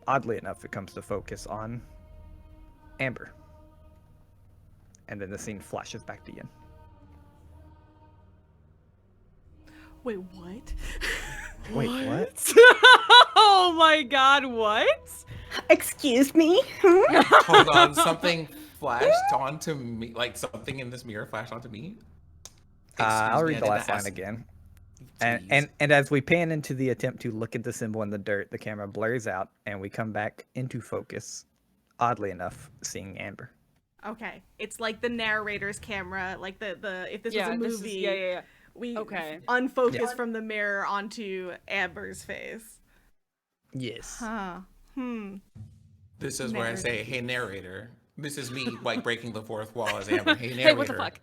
oddly enough, it comes to focus on Amber. And then the scene flashes back to Yin. Wait, what? Wait, what? Oh my god, what? Excuse me? Hold on, something flashed onto me, like something in this mirror flashed onto me. I'll Excuse me, read I the did last not line ask- again. Please. And as we pan into the attempt to look at the symbol in the dirt, the camera blurs out and we come back into focus, oddly enough, seeing Amber. Okay, it's like the narrator's camera, like the if this was a this is- movie, yeah. we Okay. unfocus Yeah. from the mirror onto Amber's face. Yes. Huh. This is where I say, Narrative. hey narrator, this is me like breaking the fourth wall as Amber. Hey narrator, Hey, what the fuck?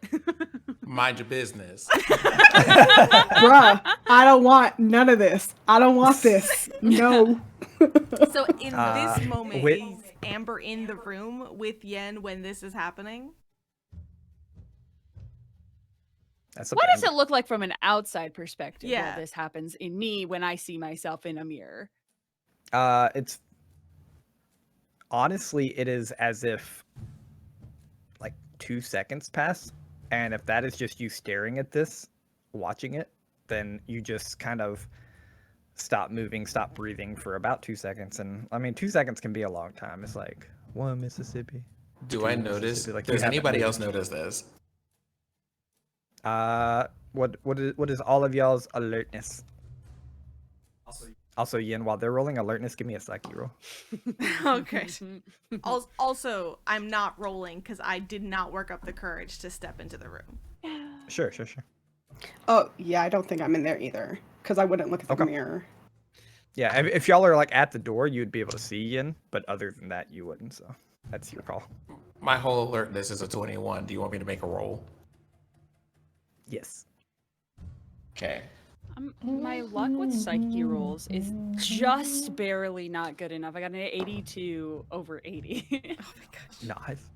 mind your business. Bruh, I don't want none of this. I don't want this. No. So in this moment, wait- is Amber in the room with Yen when this is happening? That's up What to does Amber. it look like from an outside perspective Yeah. while this happens in me when I see myself in a mirror? It's honestly, it is as if like 2 seconds pass, and if that is just you staring at this, watching it, then you just kind of stop moving, stop breathing for about 2 seconds. And I mean, 2 seconds can be a long time. It's like 1 Mississippi. Do I 2 notice? Mississippi, like, you Does haven't anybody moved. else notice this? What is all of y'all's alertness? Also, Yin, while they're rolling alertness, give me a psyche roll. Okay. Also, I'm not rolling because I did not work up the courage to step into the room. Sure. Oh, yeah, I don't think I'm in there either. Because I wouldn't look at the Okay. mirror. Yeah, if y'all are like at the door, you'd be able to see Yin, but other than that, you wouldn't. So that's your call. My whole alertness is a 21. Do you want me to make a roll? Yes. Okay. My luck with psyche rolls is just barely not good enough. I got an 82 over 80. Oh my gosh. Nice.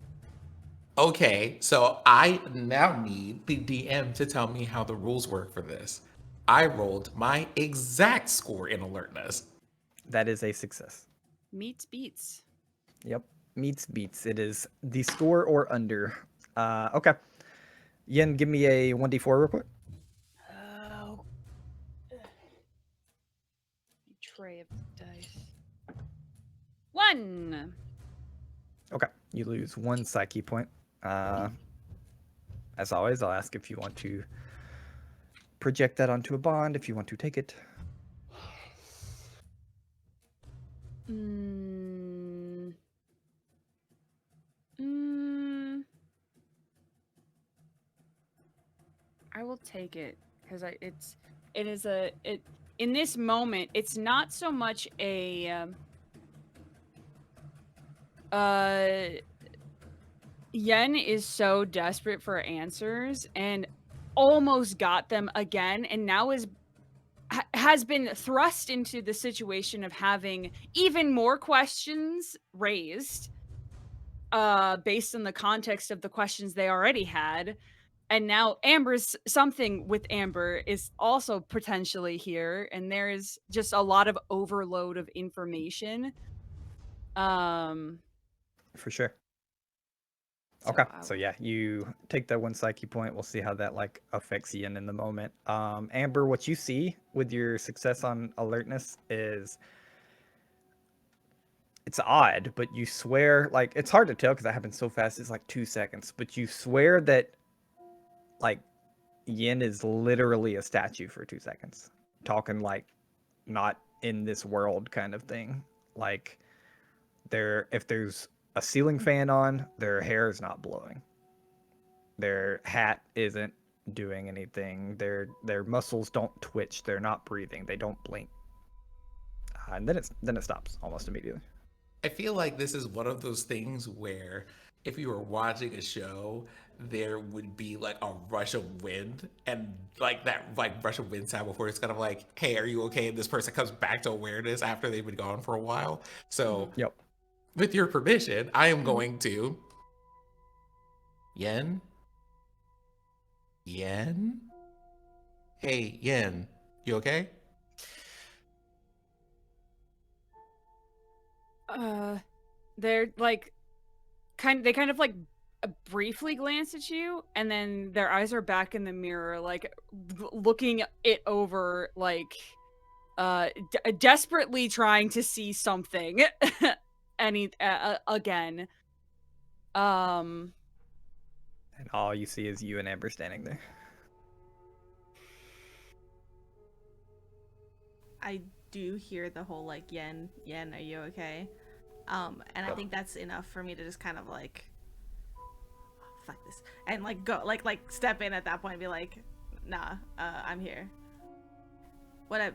Okay, so I now need the DM to tell me how the rules work for this. I rolled my exact score in alertness. That is a success. Meets beats. Yep. Meets beats. It is the score or under. Okay. Yin, give me a 1d4 real quick. Oh. Tray of dice. 1. Okay. You lose 1 psyche point. As always, I'll ask if you want to project that onto a bond, if you want to take it. I will take it because in this moment it's not so much a Yen is so desperate for answers and almost got them again, and now has been thrust into the situation of having even more questions raised based on the context of the questions they already had. And now something with Amber is also potentially here, and there's just a lot of overload of information. For sure. Okay, so I- yeah, you take that 1 psyche point. We'll see how that like affects Yin in the moment. Amber, what you see with your success on alertness is it's odd, but you swear, like, it's hard to tell because that happens so fast. It's like 2 seconds, but you swear that like Yin is literally a statue for 2 seconds, talking like not in this world kind of thing. Like if there's a ceiling fan on, their hair is not blowing. Their hat isn't doing anything. Their muscles don't twitch. They're not breathing. They don't blink. And then it stops almost immediately. I feel like this is one of those things where if you were watching a show, there would be like a rush of wind, and like that like rush of wind sound before it's kind of like, hey, are you okay? And this person comes back to awareness after they've been gone for a while. So Yep. with your permission, I am going to Yen. Yen? Hey, Yen, you okay? They're like they kind of like briefly glance at you, and then their eyes are back in the mirror, like looking it over, like desperately trying to see something again. And all you see is you and Amber standing there. I do hear the whole like Yen, are you okay? And I think that's enough for me to just kind of like, fuck this, and like go like step in at that point and be like, nah, I'm here. What I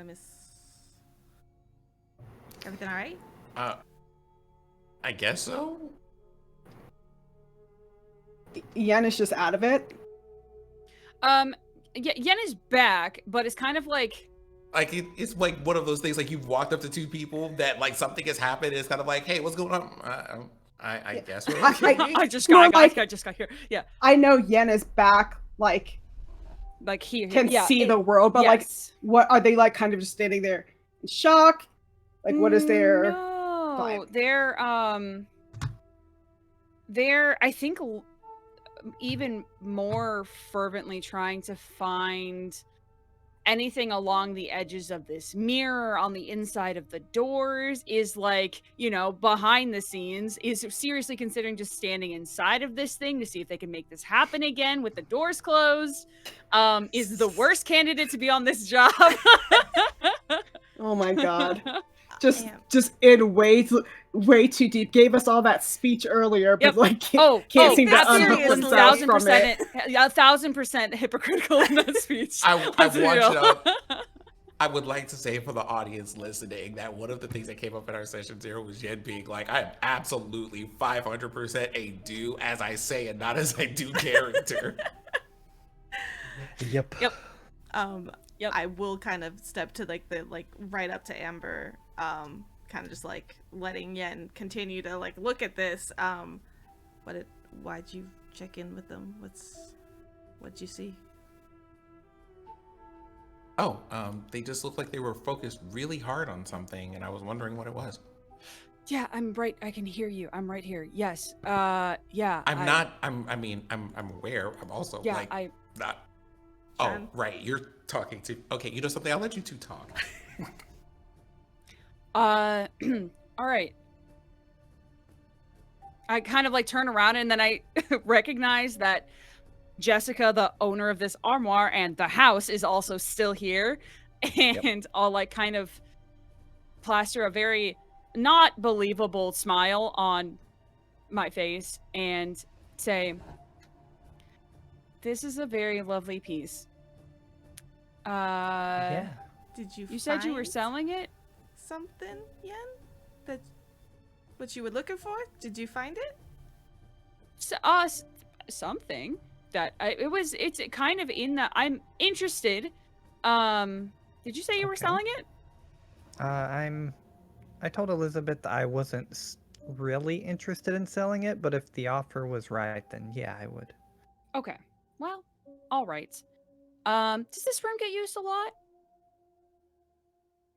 miss? Everything all right? I guess so. Yen is just out of it. Yen is back, but it's kind of like It's like one of those things, like you've walked up to two people that like something has happened, and it's kind of like, hey, what's going on? I guess we're okay. I just more got like- I just got here. Yeah, I know Yen is back, like he can yeah, see the world, but like, yes. what are they like? Kind of just standing there in shock. Like, what is their? No, vibe? they're I think even more fervently trying to find anything along the edges of this mirror, on the inside of the doors, is like, you know, behind the scenes, is seriously considering just standing inside of this thing to see if they can make this happen again with the doors closed. Is the worst candidate to be on this job. Oh my god. Damn. Just in way too deep. Gave us all that speech earlier, but Yep. like can't seem to unhook seriously. themselves from it. 1,000% hypocritical in that speech. I Let's be want real. you I would like to say for the audience listening that one of the things that came up in our session zero was Yen being like, I am absolutely 500% a do as I say and not as I do character. Yep. Yep. Yep. I will kind of step to like the like right up to Amber, kind of just like letting Yen continue to like look at this. Why'd you check in with them? What'd you see? Oh, they just looked like they were focused really hard on something, and I was wondering what it was. Yeah, I'm right. I can hear you. I'm right here. Yes. Yeah. I'm aware. I'm also Yeah, like not. John? Oh, right. You're talking to. Okay, you know something? I'll let you two talk. All right. I kind of like turn around, and then I recognize that Jessica, the owner of this armoire and the house, is also still here. And I'll like kind of plaster a very not believable smile on my face and say, this is a very lovely piece. Yeah. Did You said you were find selling it? something, Yen? That what you were looking for? Did you find it? Something that it's kind of in the I'm interested. Did you say you were Okay. selling it? I told Elizabeth that I wasn't really interested in selling it, but if the offer was right, then yeah, I would. Okay. Well, all right. Does this room get used a lot?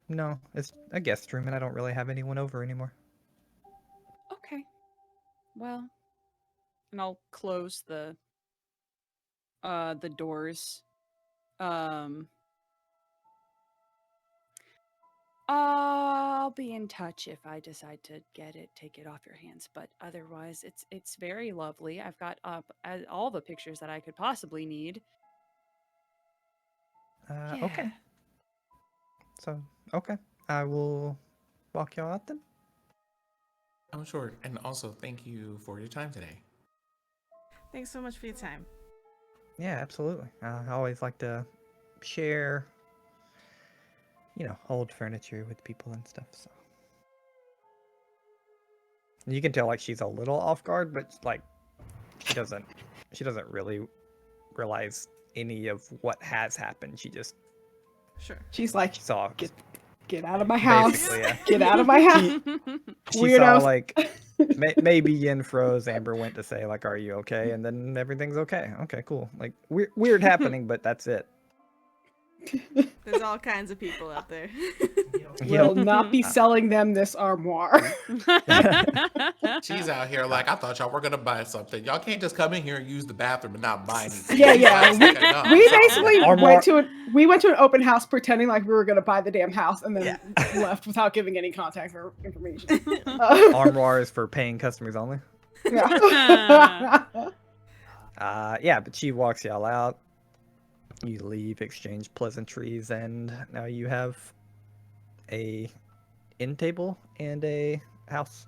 No, it's a guest room, and I don't really have anyone over anymore. Okay. Well, and I'll close the doors. I'll be in touch if I decide to take it off your hands. But otherwise, it's very lovely. I've got all the pictures that I could possibly need. Okay. Yeah. So, okay. I will walk y'all out then. I'm sure. And also, thank you for your time today. Thanks so much for your time. Yeah, absolutely. I always like to share, old furniture with people and stuff, so. You can tell like she's a little off guard, but like she doesn't really realize any of what has happened. She just Sure. She's like, saw get out of my house. basically, yeah. Get out of my house. She saw Weirdos. like maybe Yin froze. Amber went to say like, "Are you okay?" And then everything's okay. Okay, cool. Like weird happening, but that's it. There's all kinds of people out there. Will not be selling them this armoire. She's out here like, I thought y'all were gonna buy something. Y'all can't just come in here and use the bathroom and not buy anything. Yeah, You yeah. guys think I know. We basically Armoire- went to an open house pretending like we were gonna buy the damn house and then left without giving any contact or information. Armoire is for paying customers only. Yeah. Yeah, but she walks y'all out. You leave, exchange pleasantries, and now you have a inn table and a house.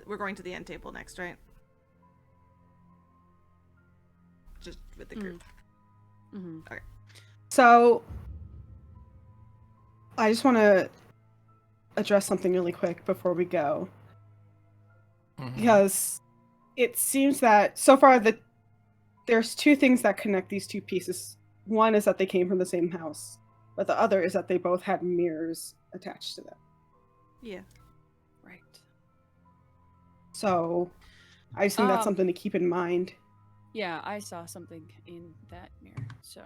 We're going to the end table next, right? Just with the group. Mm-hmm. Okay. So I just want to address something really quick before we go. Mhm. Because it seems that so far there's two things that connect these two pieces. One is that they came from the same house, but the other is that they both had mirrors attached to them. Yeah. Right. So I just think that's something to keep in mind. Yeah, I saw something in that mirror. So,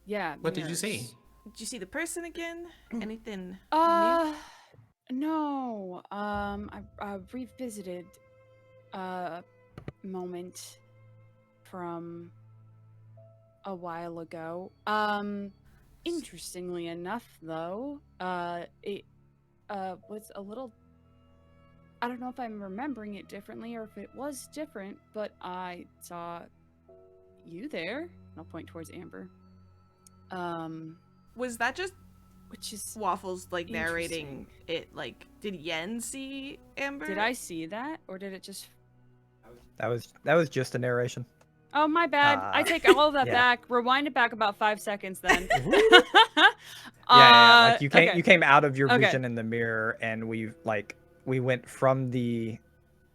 yeah. What did you see? mirrors. Did you see the person again? Anything? No. I revisited a moment from a while ago. Interestingly enough, though, it was a little. I don't know if I'm remembering it differently or if it was different, but I saw you there. And I'll point towards Amber. Was that just Which is Waffles like narrating interesting. it? Like, did Yen see Amber? Did I see that, or did it just? That was just a narration. Oh, my bad. I take all of that yeah. back. Rewind it back about 5 seconds, then. Yeah, like you came okay. you came out of your Okay. vision in the mirror, and we went from the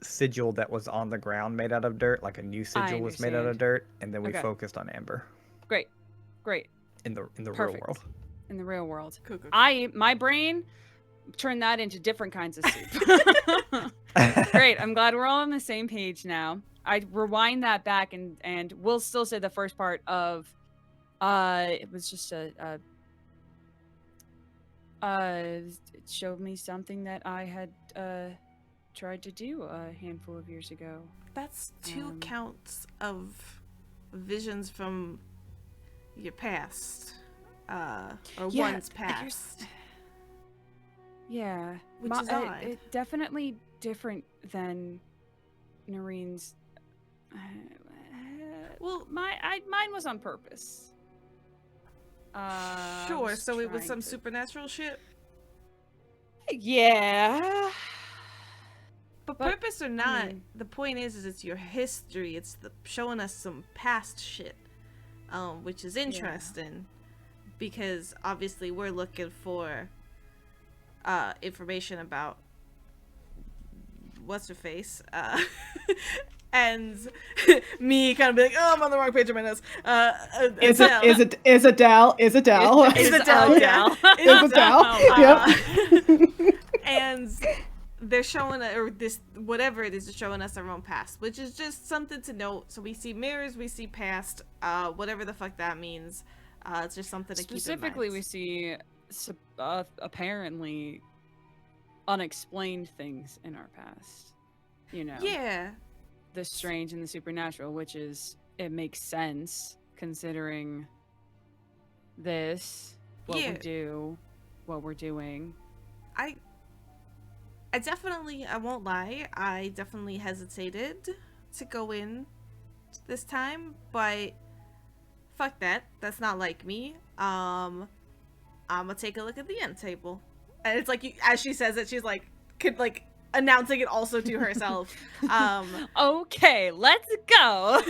sigil that was on the ground made out of dirt, like a new sigil was made out of understand. dirt, and then we Okay. focused on Amber Great. in the real Perfect. world. In the real world, Cool, cool, cool. my brain turned that into different kinds of soup. Great. I'm glad we're all on the same page now. I rewind that back and we'll still say the first part of it was just it showed me something that I had tried to do a handful of years ago. That's two counts of visions from your past, or Yeah, one's past. Yeah, Which is odd. it definitely different than Noreen's. Well, mine was on purpose. I sure. was So it was trying some to- supernatural shit. Yeah. But But, purpose or not, mean- the point is it's your history. It's showing us some past shit, which is interesting, because obviously we're looking for information about what's her face, and me kind of be like, oh, I'm on the wrong page of my notes. Is Adele. Adele? Is Adele, yeah. Adele. Is Adele. Yep. And they're showing or this whatever it is is showing us our own past, which is just something to note. So we see mirrors, we see past, whatever the fuck that means. It's just something to Specifically, keep in we mind. see apparently unexplained things in our past. You know, Yeah, the strange and the supernatural, which is it makes sense considering this, what Yeah. we do, what we're doing. I definitely, I won't lie, I definitely hesitated to go in this time, but fuck that. That's not like me. I'm gonna take a look at the end table. And it's like, as she says it, she's like, could like announcing it also to herself. Okay, let's go.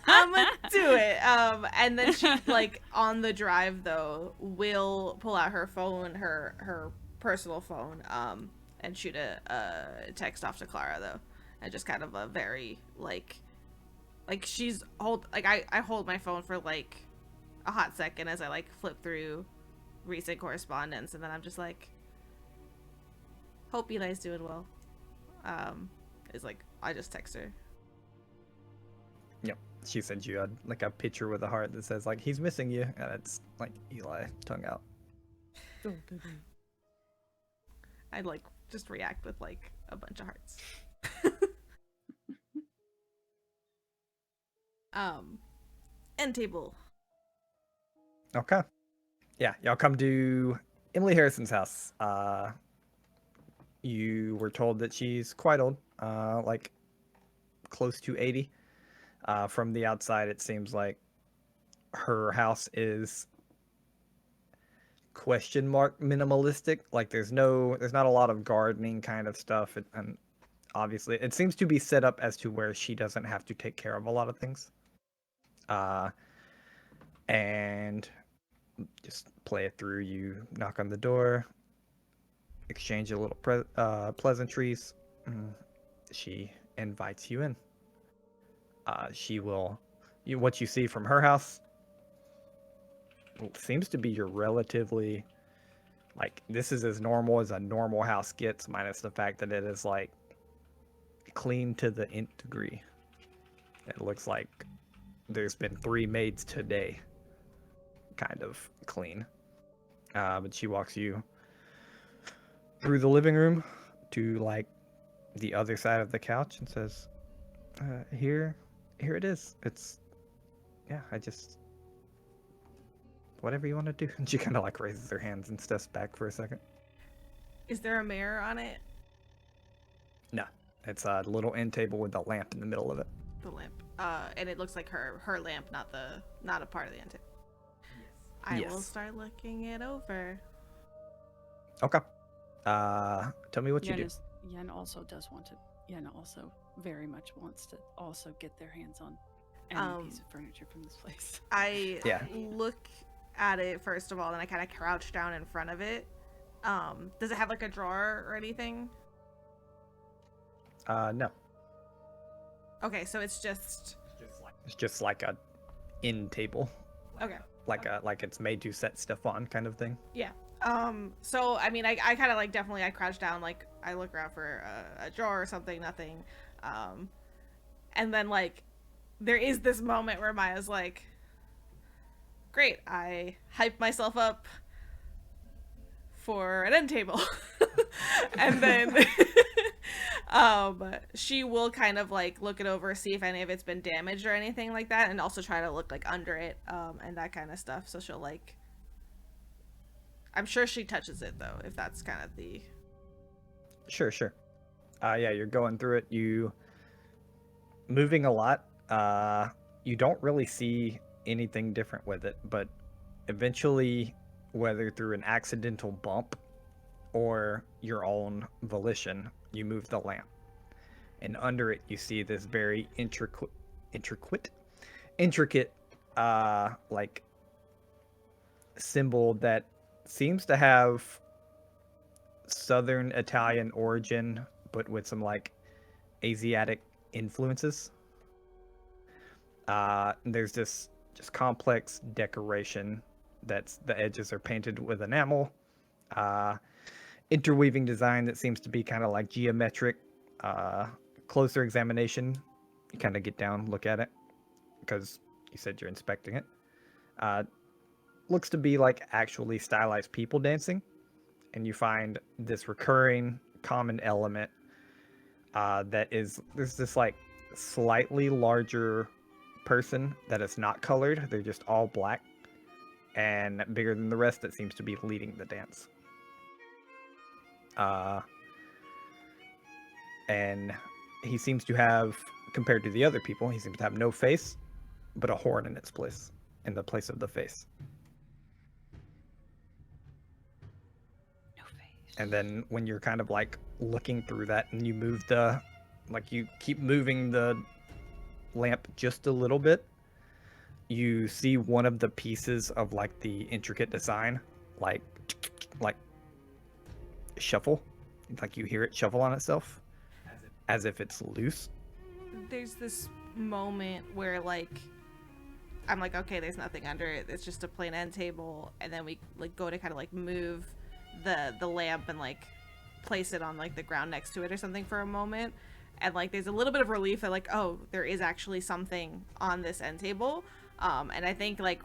I'm gonna do it. And then she, like, on the drive though, will pull out her phone, her personal phone, and shoot a text off to Clara though, and just kind of a very like she's I hold my phone for like a hot second as I like flip through recent correspondence, and then I'm just like, hope Eli's doing well. Is like, I just text her. Yep. She sent you like a picture with a heart that says like he's missing you, and it's like Eli tongue out. I'd like just react with like a bunch of hearts. End table. Okay. Yeah, y'all come to Emily Harrison's house. You were told that she's quite old, like close to 80. From the outside, it seems like her house is question mark minimalistic. Like there's not a lot of gardening kind of stuff, and obviously it seems to be set up as to where she doesn't have to take care of a lot of things. And just play it through. You knock on the door, exchange a little pleasantries. She invites you in. She will. What you see from her house seems to be your relatively, like, this is as normal as a normal house gets, minus the fact that it is like clean to the nth degree. It looks like there's been 3 maids today, kind of clean. But she walks you through the living room to like the other side of the couch and says, here it is. It's, yeah, I just, whatever you want to do. And she kind of like raises her hands and steps back for a second. Is there a mirror on it? No, it's a little end table with a lamp in the middle of it. The lamp. And it looks like her lamp, not a part of the end table. I will start looking it over. Okay. Tell me what you do. Yen also very much wants to also get their hands on any piece of furniture from this place. I look at it first of all, then I kind of crouch down in front of it. Does it have like a drawer or anything? No. Okay, so it's just like a end table. Okay. Like it's made to set stuff on kind of thing. Yeah. So I mean, I kind of like definitely I crouch down, like I look around for a drawer or something, nothing. And then like there is this moment where Maya's like, great, I hype myself up for an end table. And then she will kind of like look it over, see if any of it's been damaged or anything like that, and also try to look like under it, and that kind of stuff. So she'll like, I'm sure she touches it though, if that's kind of the... Sure. Yeah, you're going through it. You moving a lot. You don't really see anything different with it, but eventually, whether through an accidental bump or your own volition, you move the lamp. And under it, you see this very intricate, like symbol that seems to have Southern Italian origin, but with some like Asiatic influences. There's this just complex decoration that's the edges are painted with enamel. Interweaving design that seems to be kind of like geometric. Closer examination, you kind of get down, look at it, because you said you're inspecting it. Looks to be like actually stylized people dancing, and you find this recurring common element that is, there's this like slightly larger person that is not colored. They're just all black and bigger than the rest that seems to be leading the dance. And he seems to have, compared to the other people, he seems to have no face, but a horn in its place, in the place of the face. No face. And then when you're kind of like looking through that and you move the, like you keep moving the lamp just a little bit, you see one of the pieces of like the intricate design, like shuffle. Like you hear it shuffle on itself as if it's loose. There's this moment where like I'm like, okay, there's nothing under it. It's just a plain end table, and then we like go to kind of like move the lamp and like place it on like the ground next to it or something for a moment, and like there's a little bit of relief that like, oh, there is actually something on this end table. And I think like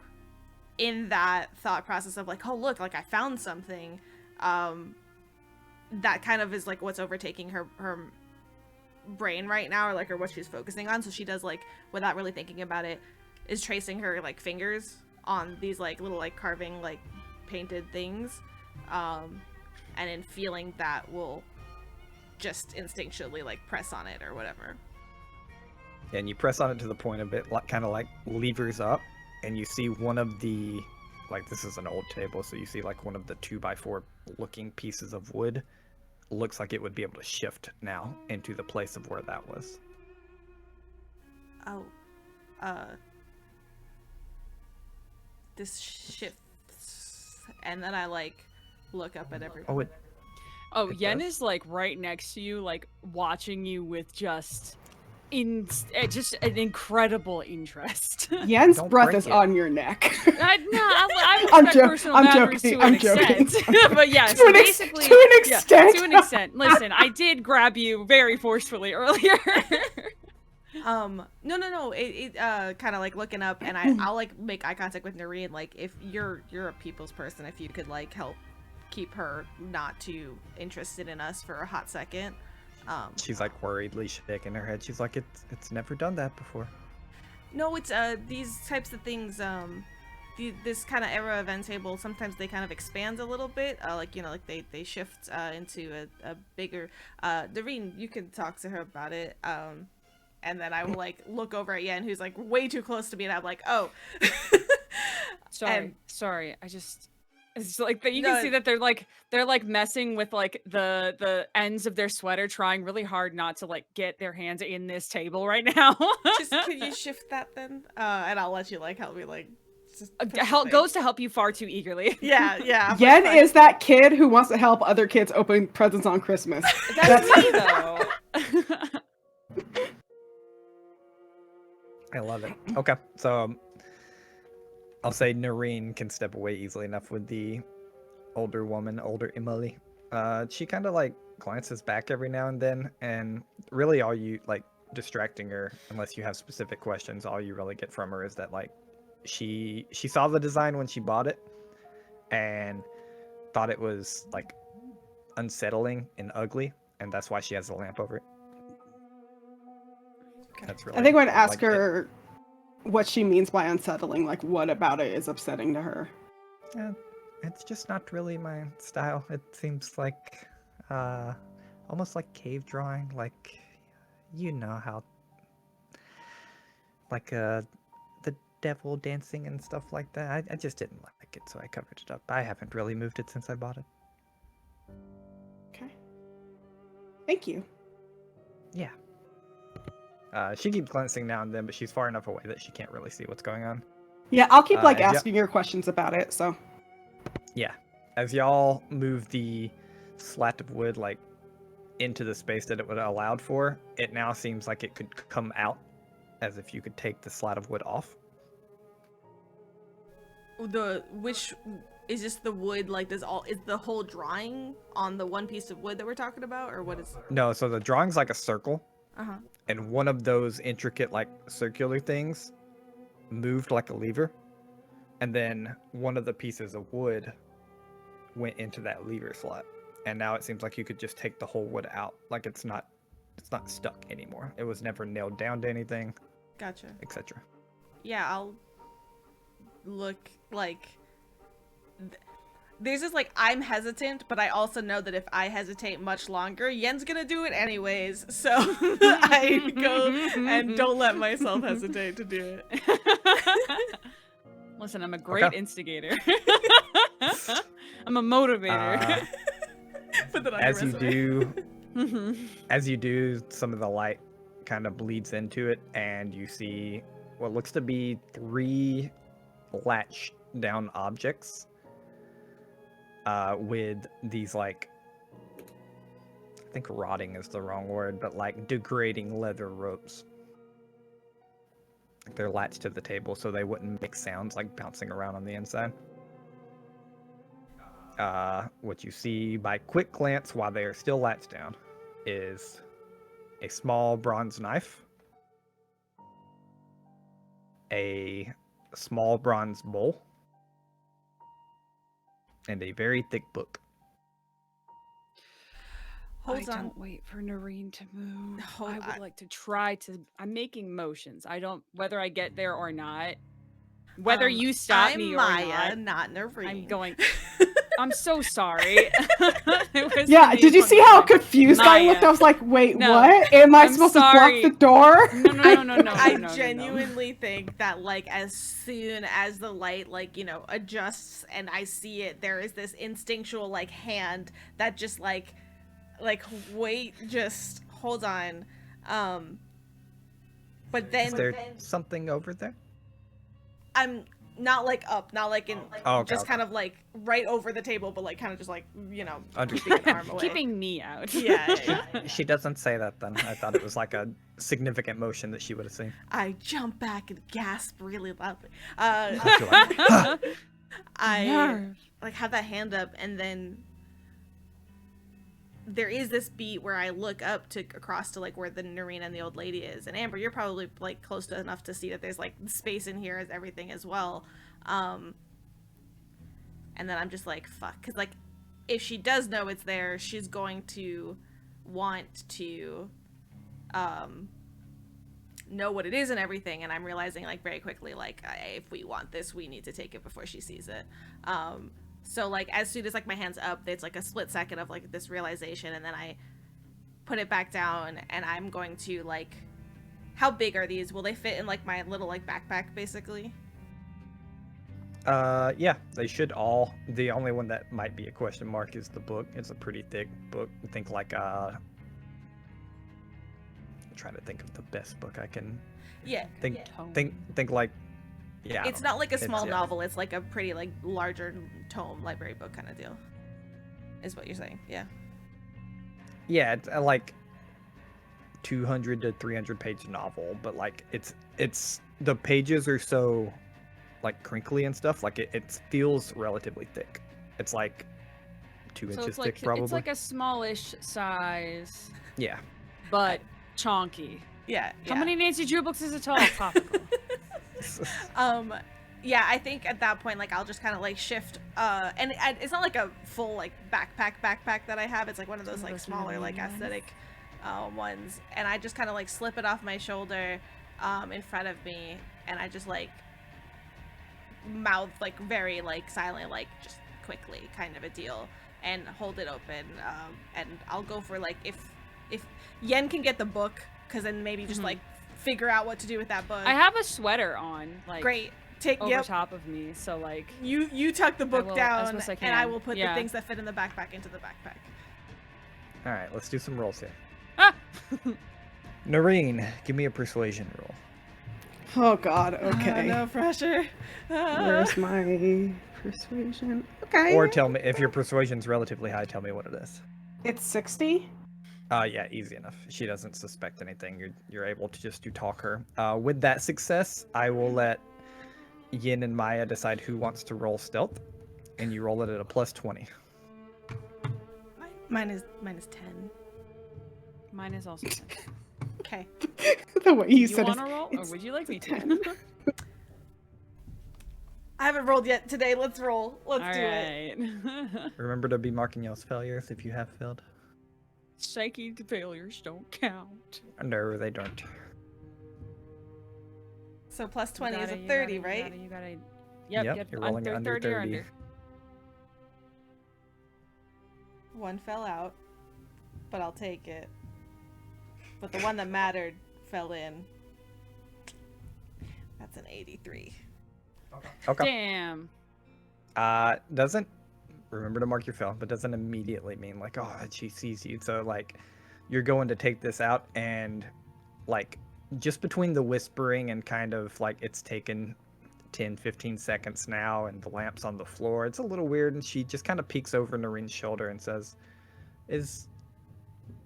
in that thought process of like, oh look, like I found something, that kind of is like what's overtaking her brain right now, or what she's focusing on. So she does, like, without really thinking about it, is tracing her like fingers on these like little like carving like painted things, and in feeling that will just instinctually like press on it or whatever. And you press on it to the point of it like kind of like levers up, and you see one of the, like, this is an old table, so you see like one of the 2x4 looking pieces of wood looks like it would be able to shift now into the place of where that was. Oh, this shifts, and then I like look up at everyone. Oh, It Yen does? is like right next to you, like watching you with just an incredible interest. Yen's Don't breath break is it. on your neck. I I'm respect jo- personal I'm boundaries joking, to an I'm joking. extent. But yeah, To so an ex- basically, to an yeah, extent. to an extent. Listen, I did grab you very forcefully earlier. No. It kind of like looking up, and I'll like make eye contact with Noreen. Like, if you're a people's person, if you could like help keep her not too interested in us for a hot second. She's like worriedly shaking her head. She's like, it's never done that before. No, it's these types of things. This kind of era of end table, sometimes they kind of expand a little bit. Like, you know, like they shift into a bigger. Noreen, you can talk to her about it. And then I will like look over at Yen, who's like way too close to me, and I'm like, oh. Sorry. It's like that. You No. can see that they're like messing with like the ends of their sweater, trying really hard not to like get their hands in this table right now. Just could you shift that then? And I'll let you like help me like. Just push the Help thing. goes to help you far too eagerly. Yeah. Yen is that kid who wants to help other kids open presents on Christmas. That's me though. I love it. Okay, so I'll say Noreen can step away easily enough with the older Emily. She kind of like glances back every now and then, and really all you like distracting her, unless you have specific questions, all you really get from her is that like she saw the design when she bought it and thought it was like unsettling and ugly, and that's why she has the lamp over it. That's really, I think I'm going to ask like, her what she means by unsettling. Like, what about it is upsetting to her? It's just not really my style. It seems like almost like cave drawing, like, you know how, like the devil dancing and stuff like that. I just didn't like it, so I covered it up. I haven't really moved it since I bought it. Okay. Thank you. Yeah. She keeps glancing now and then, but she's far enough away that she can't really see what's going on. Yeah, I'll keep like yeah. asking her questions about it. So. Yeah. As y'all move the slat of wood like into the space that it would have allowed for, it now seems like it could come out as if you could take the slat of wood off. Which is just the wood, like is the whole drawing on the one piece of wood that we're talking about, or what is? No, so the drawing's like a circle. Uh-huh. And one of those intricate like circular things moved like a lever, and then one of the pieces of wood went into that lever slot, and now it seems like you could just take the whole wood out. Like it's not stuck anymore. It was never nailed down to anything, Gotcha. etc. Yeah, I'll look like there's just like, I'm hesitant, but I also know that if I hesitate much longer, Yen's gonna do it anyways, so I go and don't let myself hesitate to do it. Listen, I'm a great Okay. instigator. I'm a motivator. Put that on as your you resume. do, as you do, some of the light kind of bleeds into it, and you see what looks to be 3 latched down objects with these, like, I think rotting is the wrong word, but like degrading leather ropes. They're latched to the table so they wouldn't make sounds like bouncing around on the inside. What you see by quick glance while they are still latched down is a small bronze knife, a small bronze bowl, and a very thick book. Hold on. Don't wait for Noreen to move. Hold I would on. like to try to. I'm making motions. I don't. Whether I get there or not. Whether you stop me or Maya, not. Noreen. I'm going. I'm so sorry. Yeah, did you see how confused I looked? I was like, wait, No, what? Am I I'm supposed sorry. to block the door? No. I no. genuinely think that, like, as soon as the light, like, you know, adjusts and I see it, there is this instinctual, like, hand that just, like, wait, just hold on. But then Is there something over there? I'm not like up, not like in, Oh, okay, just okay. kind of like right over the table, but like kind of just like, you know, Understood. keeping an arm away. Keeping me out. Yeah. She doesn't say that then. I thought it was like a significant motion that she would have seen. I jump back and gasp really loudly. I Nerve. like have that hand up, and then there is this beat where I look up to across to like where the Noreen and the old lady is, and Amber, you're probably like close to enough to see that there's like space in here as everything as well. And then I'm just like, fuck, because like if she does know it's there, she's going to want to know what it is and everything, and I'm realizing like very quickly like if we want this, we need to take it before she sees it. So like as soon as like my hand's up, it's like a split second of like this realization, and then I put it back down, and I'm going to like, how big are these? Will they fit in like my little like backpack basically? Yeah, they should all. The only one that might be a question mark is the book. It's a pretty thick book. I think like I'm trying to think of the best book I can think like. Yeah, It's not like a small yeah. novel. It's like a pretty like larger tome library book kind of deal. Is what you're saying? Yeah. Yeah, it's like 200 to 300 page novel, but like it's the pages are so like crinkly and stuff. Like it feels relatively thick. It's like 2 So inches it's like thick, probably. it's like a smallish size, Yeah. but chonky. Yeah. How many Nancy Drew books is it tall? Topical. Yeah, I think at that point, like, I'll just kind of, like, shift, and it's not, like, a full, like, backpack that I have. It's, like, one of those, like, smaller, like, aesthetic, ones, and I just kind of, like, slip it off my shoulder, in front of me, and I just, like, mouth, like, very, like, silent, like, just quickly kind of a deal, and hold it open, and I'll go for, like, if Yen can get the book, because then maybe just, like, figure out what to do with that book. I have a sweater on, like, Great. Take over top of me, so like you tuck the book will, as down, best I and I can. will put the Yeah. things that fit in the backpack into the backpack. All right, let's do some rolls here. Ah! Noreen, give me a persuasion roll. Oh god, okay. No pressure. Where's my persuasion? Okay. Or tell me if your persuasion's relatively high. Tell me what it is. It's 60. Yeah, easy enough. She doesn't suspect anything. You're able to just talk her. With that success, I will let Yin and Maya decide who wants to roll stealth, and you roll it at a +20. Mine is 10. Mine is also 10. Okay. The way you You said want it. to roll, or it's would you like me to? 10. I haven't rolled yet today. Let's roll. Let's All do it. right. Remember to be marking y'all's failures if you have failed. Shaky failures don't count. No, they don't. So plus 20 is a You 30, gotta, right? You gotta. Yep, Yep. you're rolling it under 30 or 30. under. One fell out, but I'll take it. But the one that mattered fell in. That's an 83. Okay. Damn. Doesn't remember to mark your fill, but doesn't immediately mean like, oh, she sees you. So like, you're going to take this out, and like, just between the whispering and kind of like it's taken 10-15 seconds now, and the lamp's on the floor, it's a little weird, and she just kind of peeks over Noreen's shoulder and says, "Is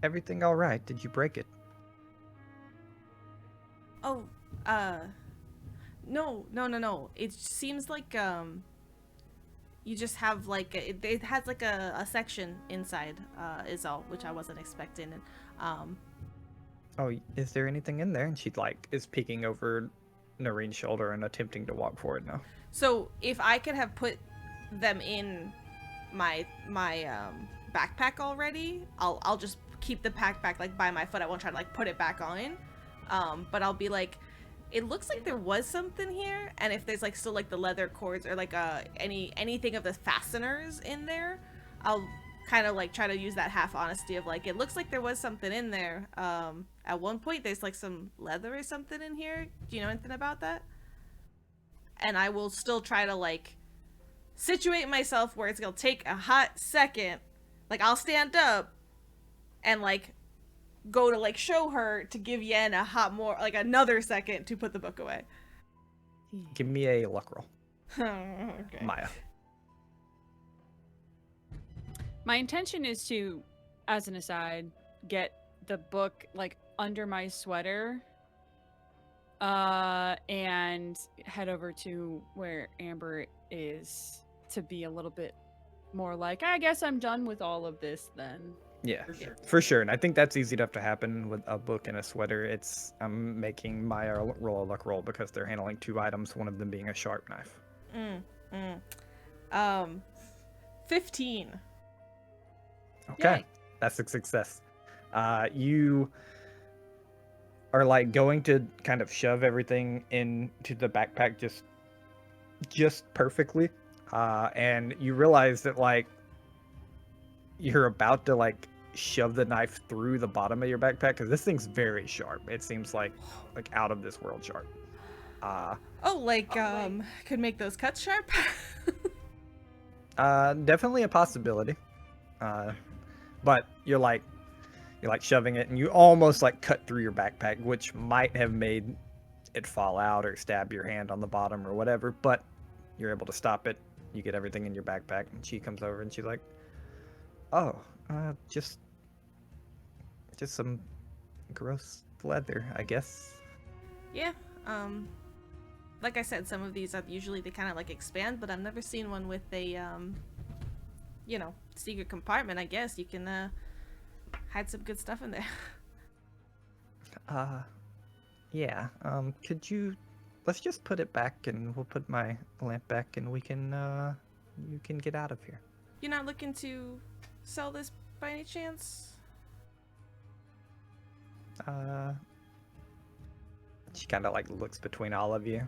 everything all right? Did you break it?" Oh, no. It seems like you just have like it has like a section inside is all, which I wasn't expecting. And Oh, is there anything in there? And she like is peeking over Noreen's shoulder and attempting to walk forward now. so if I could have put them in my backpack already, I'll just keep the backpack like by my foot. I won't try to like put it back on. But I'll be like, it looks like there was something here, and if there's like still like the leather cords or like anything of the fasteners in there, I'll kind of like try to use that half honesty of like, it looks like there was something in there. At one point there's like some leather or something in here. Do you know anything about that? And I will still try to like situate myself where it's gonna take a hot second. Like I'll stand up and like go to like show her to give Yen a hot more like another second to put the book away. Give me a luck roll, Okay. Maya. My intention is to, as an aside, get the book like under my sweater and head over to where Amber is to be a little bit more like, I guess I'm done with all of this then. Yeah, for sure. And I think that's easy enough to happen with a book and a sweater. I'm making Maya roll a luck roll because they're handling 2 items, one of them being a sharp knife. 15. Okay, Yay. that's a success. You are like going to kind of shove everything into the backpack just perfectly, and you realize that like you're about to like shove the knife through the bottom of your backpack because this thing's very sharp. It seems like out of this world sharp. Could make those cuts sharp. Definitely a possibility. But you're like shoving it, and you almost like cut through your backpack, which might have made it fall out or stab your hand on the bottom or whatever, but you're able to stop it. You get everything in your backpack, and she comes over and she's like, "Oh, just some gross leather, I guess." Yeah. Like I said, some of these usually they kind of like expand, but I've never seen one with a secret compartment. I guess you can hide some good stuff in there. Yeah. Let's just put it back, and we'll put my lamp back, and you can get out of here. You're not looking to sell this by any chance? She kind of like looks between all of you.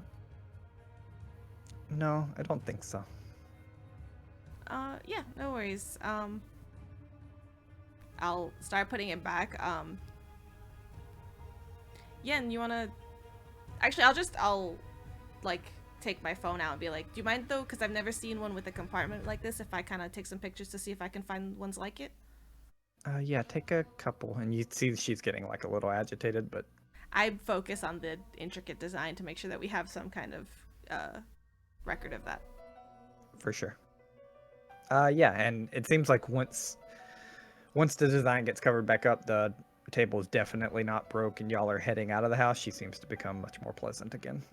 No, I don't think so. Yeah, no worries. I'll start putting it back. Yen, you wanna... Actually, I'll like take my phone out and be like, do you mind though? Because I've never seen one with a compartment like this. If I kind of take some pictures to see if I can find ones like it. Yeah, take a couple, and you see she's getting like a little agitated, but I focus on the intricate design to make sure that we have some kind of record of that. for sure. Yeah, and it seems like once the design gets covered back up, the table is definitely not broke, and y'all are heading out of the house. She seems to become much more pleasant again.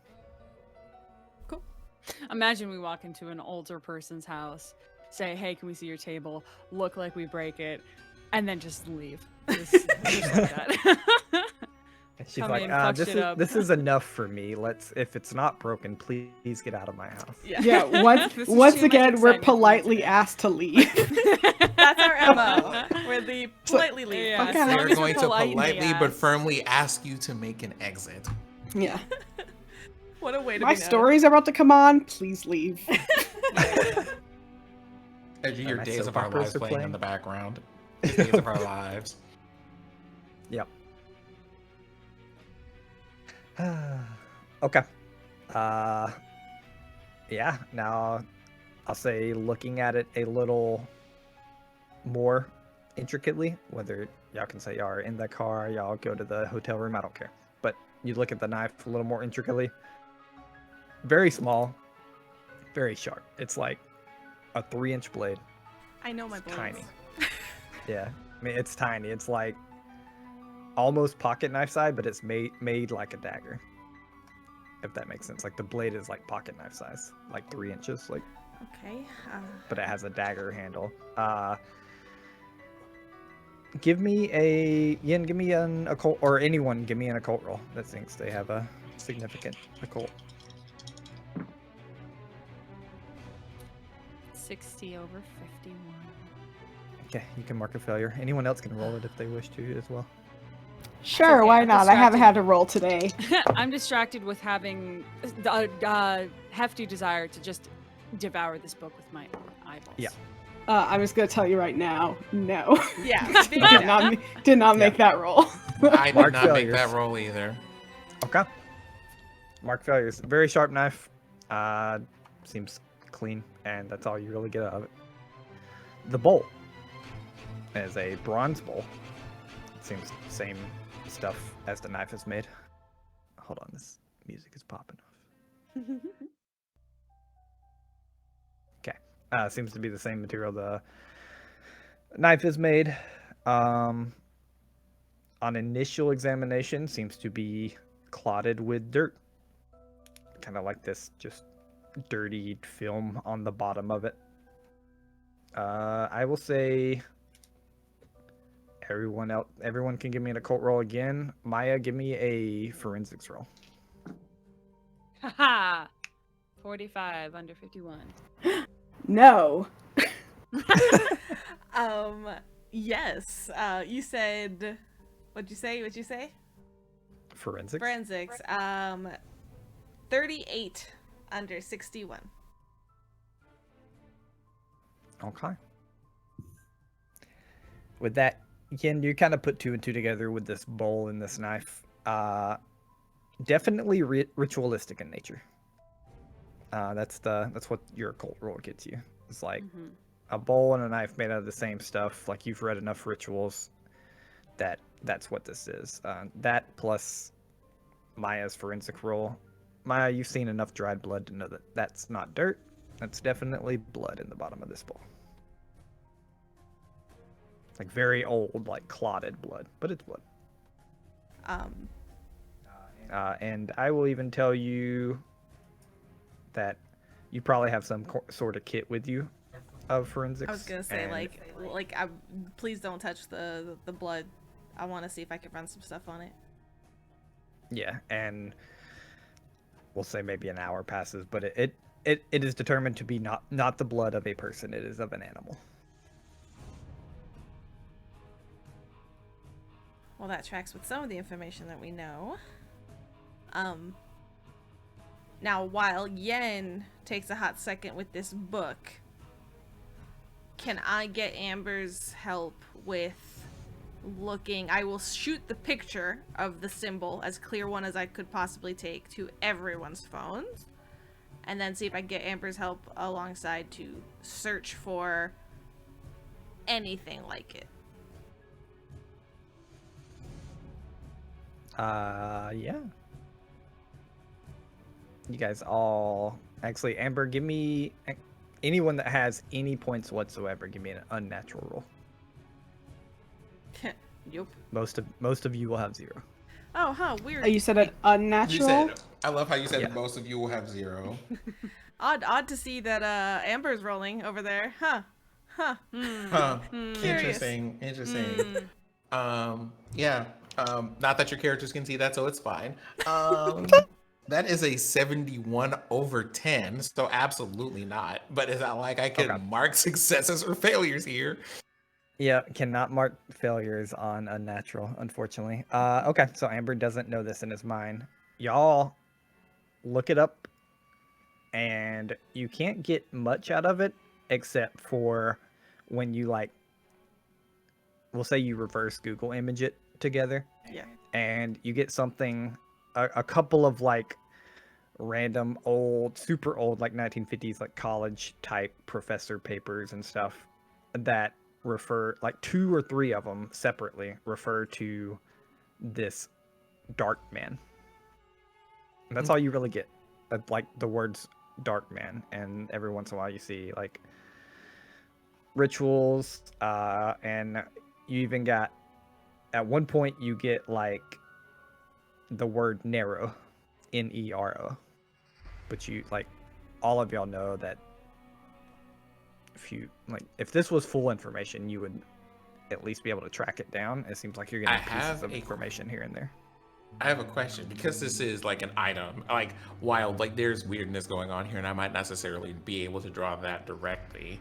Cool. Imagine we walk into an older person's house, say, "Hey, can we see your table?" Look like we break it, and then just leave. Just like that. And she's Come like, in, fucked it up. this is enough for me. If it's not broken, please get out of my house." Yeah, This is once too much again, we're excitement for me politely today. asked to leave. That's our MO. We're the politely leave. Yeah, Okay. as long They're as going we're to polite, politely but yes. firmly ask you to make an exit. Yeah. What a way to My be known. stories are about to come on. Please leave. Your my Days soap of Our operas Lives are playing in playing. the background. Days of Our Lives. Yep. Okay. Yeah, now I'll say looking at it a little more intricately, whether y'all can say y'all are in the car, y'all go to the hotel room, I don't care. But you look at the knife a little more intricately. Very small, very sharp. It's like a 3-inch blade. I know my It's blades. tiny. Yeah, I mean, it's tiny. It's like almost pocket knife size, but it's made like a dagger. If that makes sense. Like the blade is like pocket knife size, like 3 inches, like, Okay. but it has a dagger handle. Give me an occult, or anyone give me an occult roll that thinks they have a significant occult. 60 over 51. Okay, you can mark a failure. Anyone else can roll it if they wish to as well. Sure, okay, why I'm not? I haven't distracted. had to roll today. I'm distracted with having a hefty desire to just devour this book with my eyeballs. Yeah. I'm just gonna tell you right now, no. Yeah. big did no. not make that roll. I did Mark not make that failures. roll either. Okay. Mark failures. Very sharp knife. Seems clean, and that's all you really get out of it. The bowl is a bronze bowl. It seems the same stuff as the knife is made. Hold on, this music is popping off. Okay. Seems to be the same material the knife is made. On initial examination, seems to be clotted with dirt. Kind of like this just dirtied film on the bottom of it. I will say everyone can give me an occult roll again. Maya, give me a forensics roll. Haha. 45 under 51. No. Yes. You said. What'd you say? Forensics? Forensics. 38 under 61. Okay. With that, again, you kind of put 2 and 2 together with this bowl and this knife. Definitely ritualistic in nature. That's what your occult roll gets you. It's like a bowl and a knife made out of the same stuff. Like you've read enough rituals that's what this is. That plus Maya's forensic roll. Maya, you've seen enough dried blood to know that that's not dirt. That's definitely blood in the bottom of this bowl. Like very old, like clotted blood, but it's blood. And I will even tell you that you probably have some sort of kit with you of forensics. I was gonna say and please don't touch the blood. I want to see if I can run some stuff on it. Yeah, and we'll say maybe an hour passes, but it is determined to be not the blood of a person. It is of an animal. Well, that tracks with some of the information that we know. Now, while Yen takes a hot second with this book, can I get Amber's help with looking? I will shoot the picture of the symbol, as clear one as I could possibly take, to everyone's phones, and then see if I can get Amber's help alongside to search for anything like it. Yeah. You guys all... Actually, Amber, give me... Anyone that has any points whatsoever, give me an unnatural roll. Yup. Most of you will have 0. Oh, huh, weird. Oh, you said an unnatural? I love how you said Yeah. most of you will have 0. Odd to see that Amber's rolling over there. Huh. Huh. Curious. Interesting. Yeah. Not that your characters can see that, so it's fine. That is a 71 over 10, so absolutely not. But it's not like I can Okay. mark successes or failures here. Yeah, cannot mark failures on unnatural, unfortunately. Okay, so Amber doesn't know this in his mind. Y'all look it up, and you can't get much out of it, except for when you, like, we'll say you reverse Google image it together. Yeah. And you get something, a couple of, like, random old, super old, like 1950s, like college type professor papers and stuff that refer, like 2 or 3 of them separately refer to this dark man. And that's all you really get, like the words dark man. And every once in a while you see like rituals, and you even got, at one point you get like the word Nero, Nero. But you, like, all of y'all know that if this was full information, you would at least be able to track it down. It seems like you're getting pieces of information here and there. I have a question, because this is like an item, like wild, like there's weirdness going on here, and I might necessarily be able to draw that directly,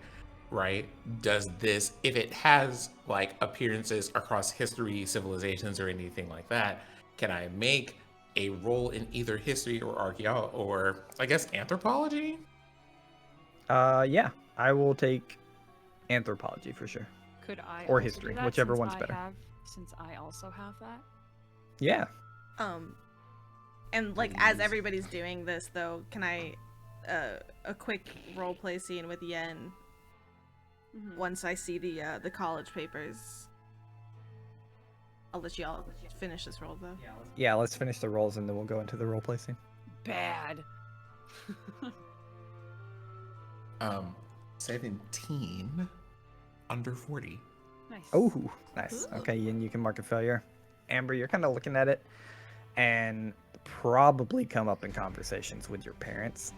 right? Does this, if it has like appearances across history, civilizations, or anything like that, can I make a roll in either history or archaeology, or I guess anthropology? Yeah, I will take anthropology for sure. Could I Or also history, do that whichever since one's better. Since I also have that? Yeah. And like as everybody's doing this though, can I a quick role play scene with Yen once I see the college papers? I'll let y'all finish this roll though. Yeah, let's finish the rolls and then we'll go into the role play scene. Bad. 17 under 40. Nice. Oh, nice. Okay, Yin, you can mark a failure. Amber, you're kind of looking at it and probably come up in conversations with your parents,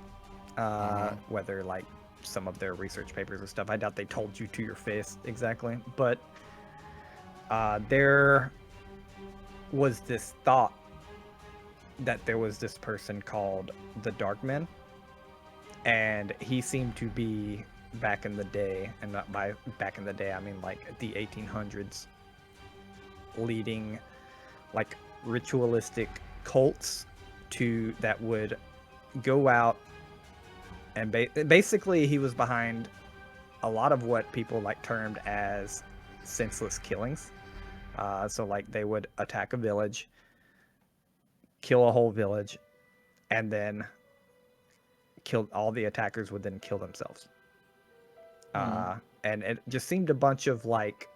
whether like some of their research papers or stuff. I doubt they told you to your face exactly, but there was this thought that there was this person called the Darkman, and he seemed to be back in the day, and not by back in the day I mean like the 1800s, leading like ritualistic cults that would go out and basically he was behind a lot of what people like termed as senseless killings. So like they would attack a village, kill a whole village, and then all the attackers would then kill themselves. And it just seemed a bunch of like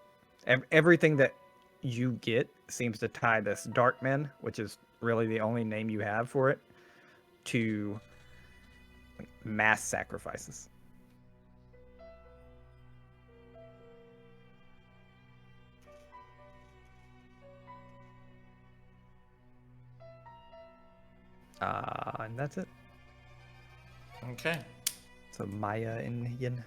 everything that you get seems to tie this Darkman, which is really the only name you have for it, to mass sacrifices. And that's it. Okay. So Maya and Yin.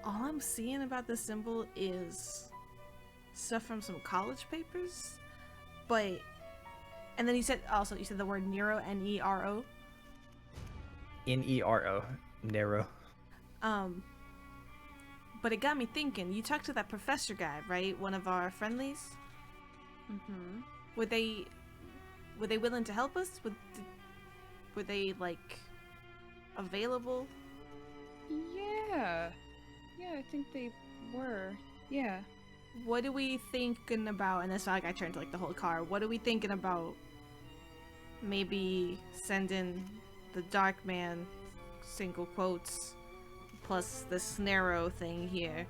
All I'm seeing about this symbol is stuff from some college papers, but and then you said the word Nero, Nero. Nero, Nero. But it got me thinking. You talked to that professor guy, right? One of our friendlies. Mm-hmm. Were they willing to help us? Were they like available? Yeah, I think they were. Yeah. What are we thinking about? And it's not like I turned to like the whole car. What are we thinking about? Maybe sending the Dark Man, single quotes, plus the Snarrow thing here,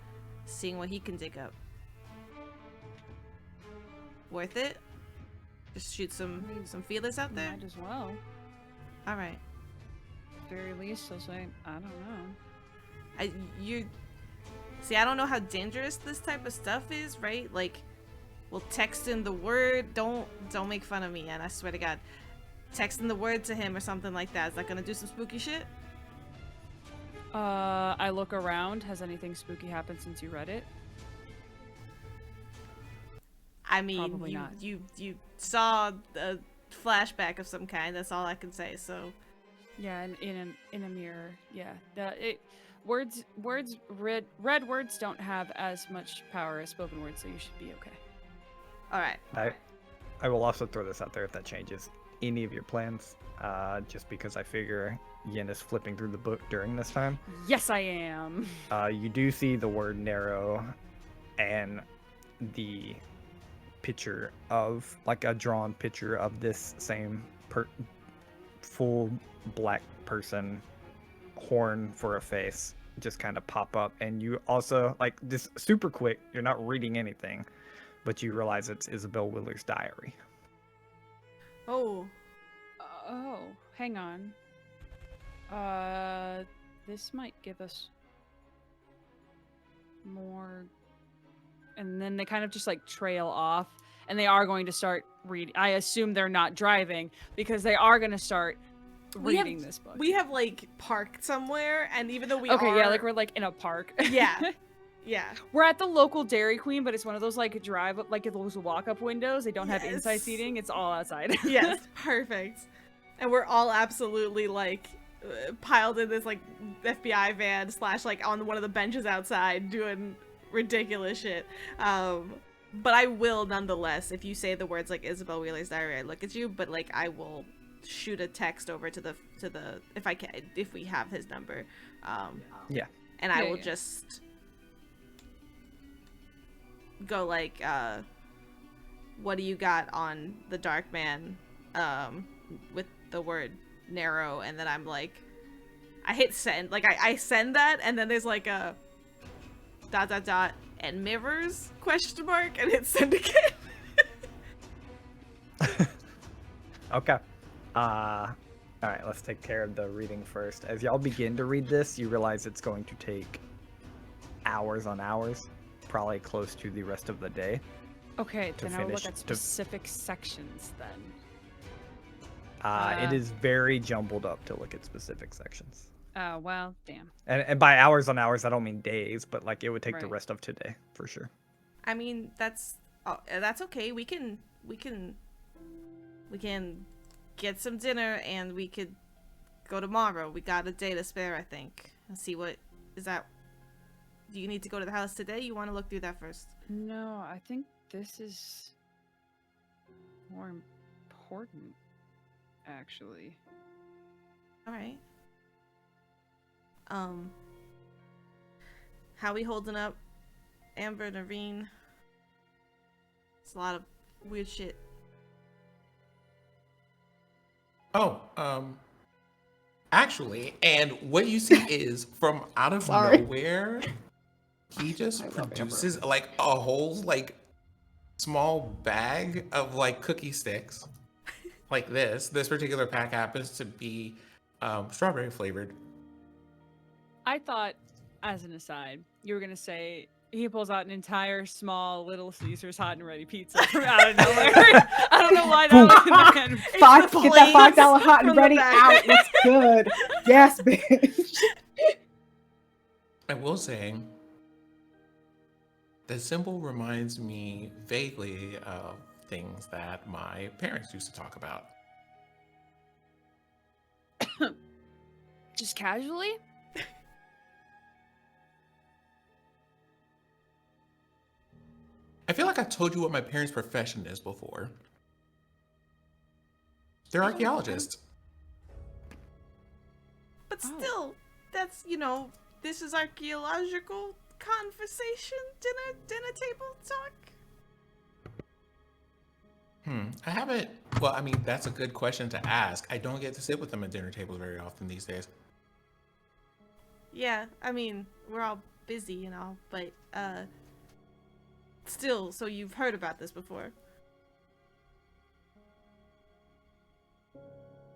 seeing what he can dig up. Worth it? Just shoot some feelers out there? Might as well. Alright. At the very least, I'll say, I don't know. I don't know how dangerous this type of stuff is, right? Like, we'll text in the word. Don't make fun of me, and I swear to God. Texting the word to him or something like that. Is that gonna do some spooky shit? I look around. Has anything spooky happened since you read it? I mean, Probably not. you saw a flashback of some kind. That's all I can say. So, Yeah, in a mirror. Yeah, red words don't have as much power as spoken words, so you should be okay. all right. I will also throw this out there if that changes any of your plans, just because I figure Yin is flipping through the book during this time. Yes, I am. You do see the word narrow and the picture of, like a drawn picture of this same full black person, horn for a face, just kind of pop up. And you also, like, this super quick, you're not reading anything, but you realize it's Isabel Willer's diary. Oh. Oh, hang on. This might give us more. And then they kind of just like trail off, and they are going to start reading. I assume they're not driving because they are going to start reading this book. We have like parked somewhere, and even though yeah, like we're like in a park. Yeah. Yeah. We're at the local Dairy Queen, but it's one of those like like those walk-up windows. They don't have inside seating. It's all outside. Yes, perfect. And we're all absolutely like piled in this like FBI van / like on one of the benches outside doing ridiculous shit. But I will nonetheless, if you say the words like Isabel Wheeler's diary, I look at you, but like I will shoot a text over to the if we have his number. Yeah. And I will just go like, what do you got on the Dark Man, with the word narrow, and then I'm like, I hit send, like I send that, and then there's like a ... and mirrors ? And hit send again. Okay. All right, let's take care of the reading first. As y'all begin to read this, you realize it's going to take hours on hours, probably close to the rest of the day. Okay, to then I'll look finish- at specific sections then. It is very jumbled up to look at specific sections. Oh, well, damn. And by hours on hours, I don't mean days, but like it would take the Right. rest of today for sure. I mean, that's okay. We can get some dinner, and we could go tomorrow. We got a day to spare, I think. And see what is that. Do you need to go to the house today? You want to look through that first? No, I think this is more important, actually. All right. How we holding up, Amber, Nareen? It's a lot of weird shit. Oh, actually, and what you see is from out of nowhere, he just produces like a whole like small bag of like cookie sticks, like this. This particular pack happens to be strawberry flavored. I thought, as an aside, you were going to say he pulls out an entire small Little Caesars hot and ready pizza from out of nowhere. I don't know why that was in my head. Get that $5 hot and ready out. It's good. Yes, bitch. I will say, the symbol reminds me vaguely of things that my parents used to talk about. Just casually? I feel like I told you what my parents' profession is before. They're archaeologists. But still, that's, this is archaeological conversation, dinner table talk. I haven't. Well, I mean, that's a good question to ask. I don't get to sit with them at dinner tables very often these days. Yeah, I mean, we're all busy and all, but still, so you've heard about this before.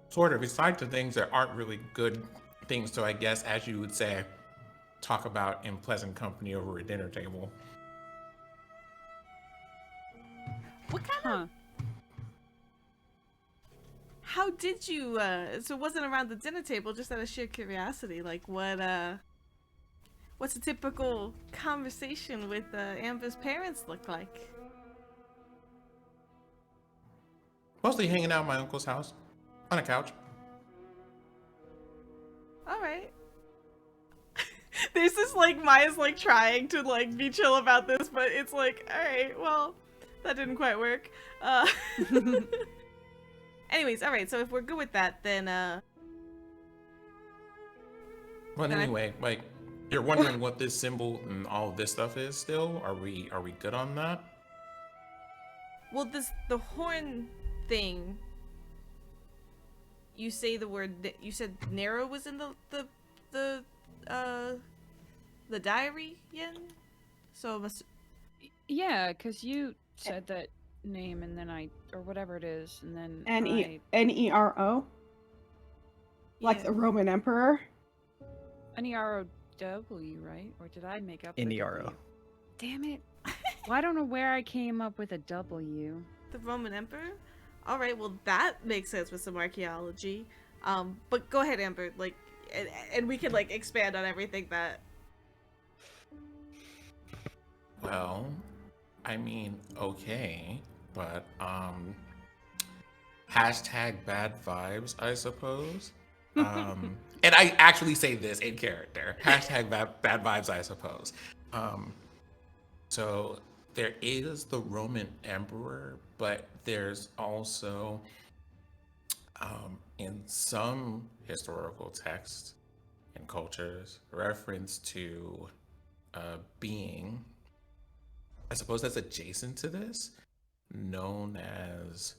Sort of. Besides the things that aren't really good things to, I guess, as you would say, talk about in pleasant company over a dinner table. What kind of... How did you, so it wasn't around the dinner table, just out of sheer curiosity, like what's a typical conversation with Amber's parents look like? Mostly hanging out at my uncle's house, on a couch. All right. There's this, like, Maya's, like, trying to, like, be chill about this, but it's like, all right, well, that didn't quite work. Anyways, all right, so if we're good with that, then, But anyway, like, you're wondering what this symbol and all of this stuff is still? Are we good on that? Well, the horn thing. You say the word. You said Nero was in the diary, Yen. So it must. Yeah, because you said that name and then or whatever it is, and then Nero, like the Roman emperor. N-E-R-O-W, right? Or did I make up the Nero. W? Damn it. Well, I don't know where I came up with a W. The Roman emperor. All right, well that makes sense with some archaeology. But go ahead, Amber. Like, and we can like expand on everything that. Well, I mean, okay, but hashtag bad vibes, I suppose. And I actually say this in character. Hashtag bad vibes, I suppose. So there is the Roman emperor, but there's also in some historical texts and cultures reference to a being, I suppose that's adjacent to this, known as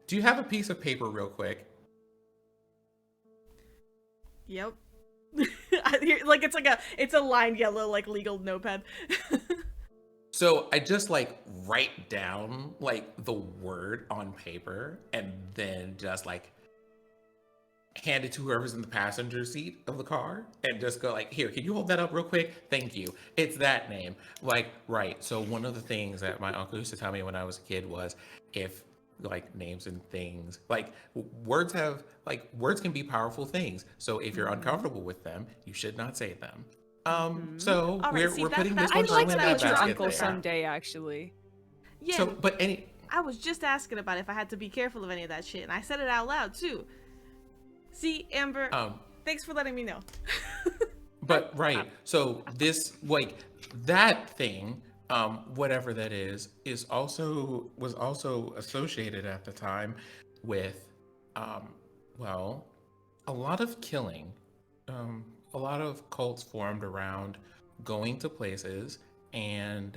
do you have a piece of paper real quick? Yep. Like it's a lined yellow like legal notepad. So I just like write down like the word on paper and then just like hand it to whoever's in the passenger seat of the car and just go like, here, can you hold that up real quick? Thank you. It's that name. Like, right. So one of the things that my uncle used to tell me when I was a kid was if like names and things, like words can be powerful things. So if you're uncomfortable with them, you should not say them. So All right, we're putting this I'd one like to in that meet your basket uncle there. someday, actually. Yeah. So, but I was just asking about if I had to be careful of any of that shit, and I said it out loud too. See, Amber, thanks for letting me know. But right, so this like that thing, whatever that is was also associated at the time with, well, a lot of killing, a lot of cults formed around going to places and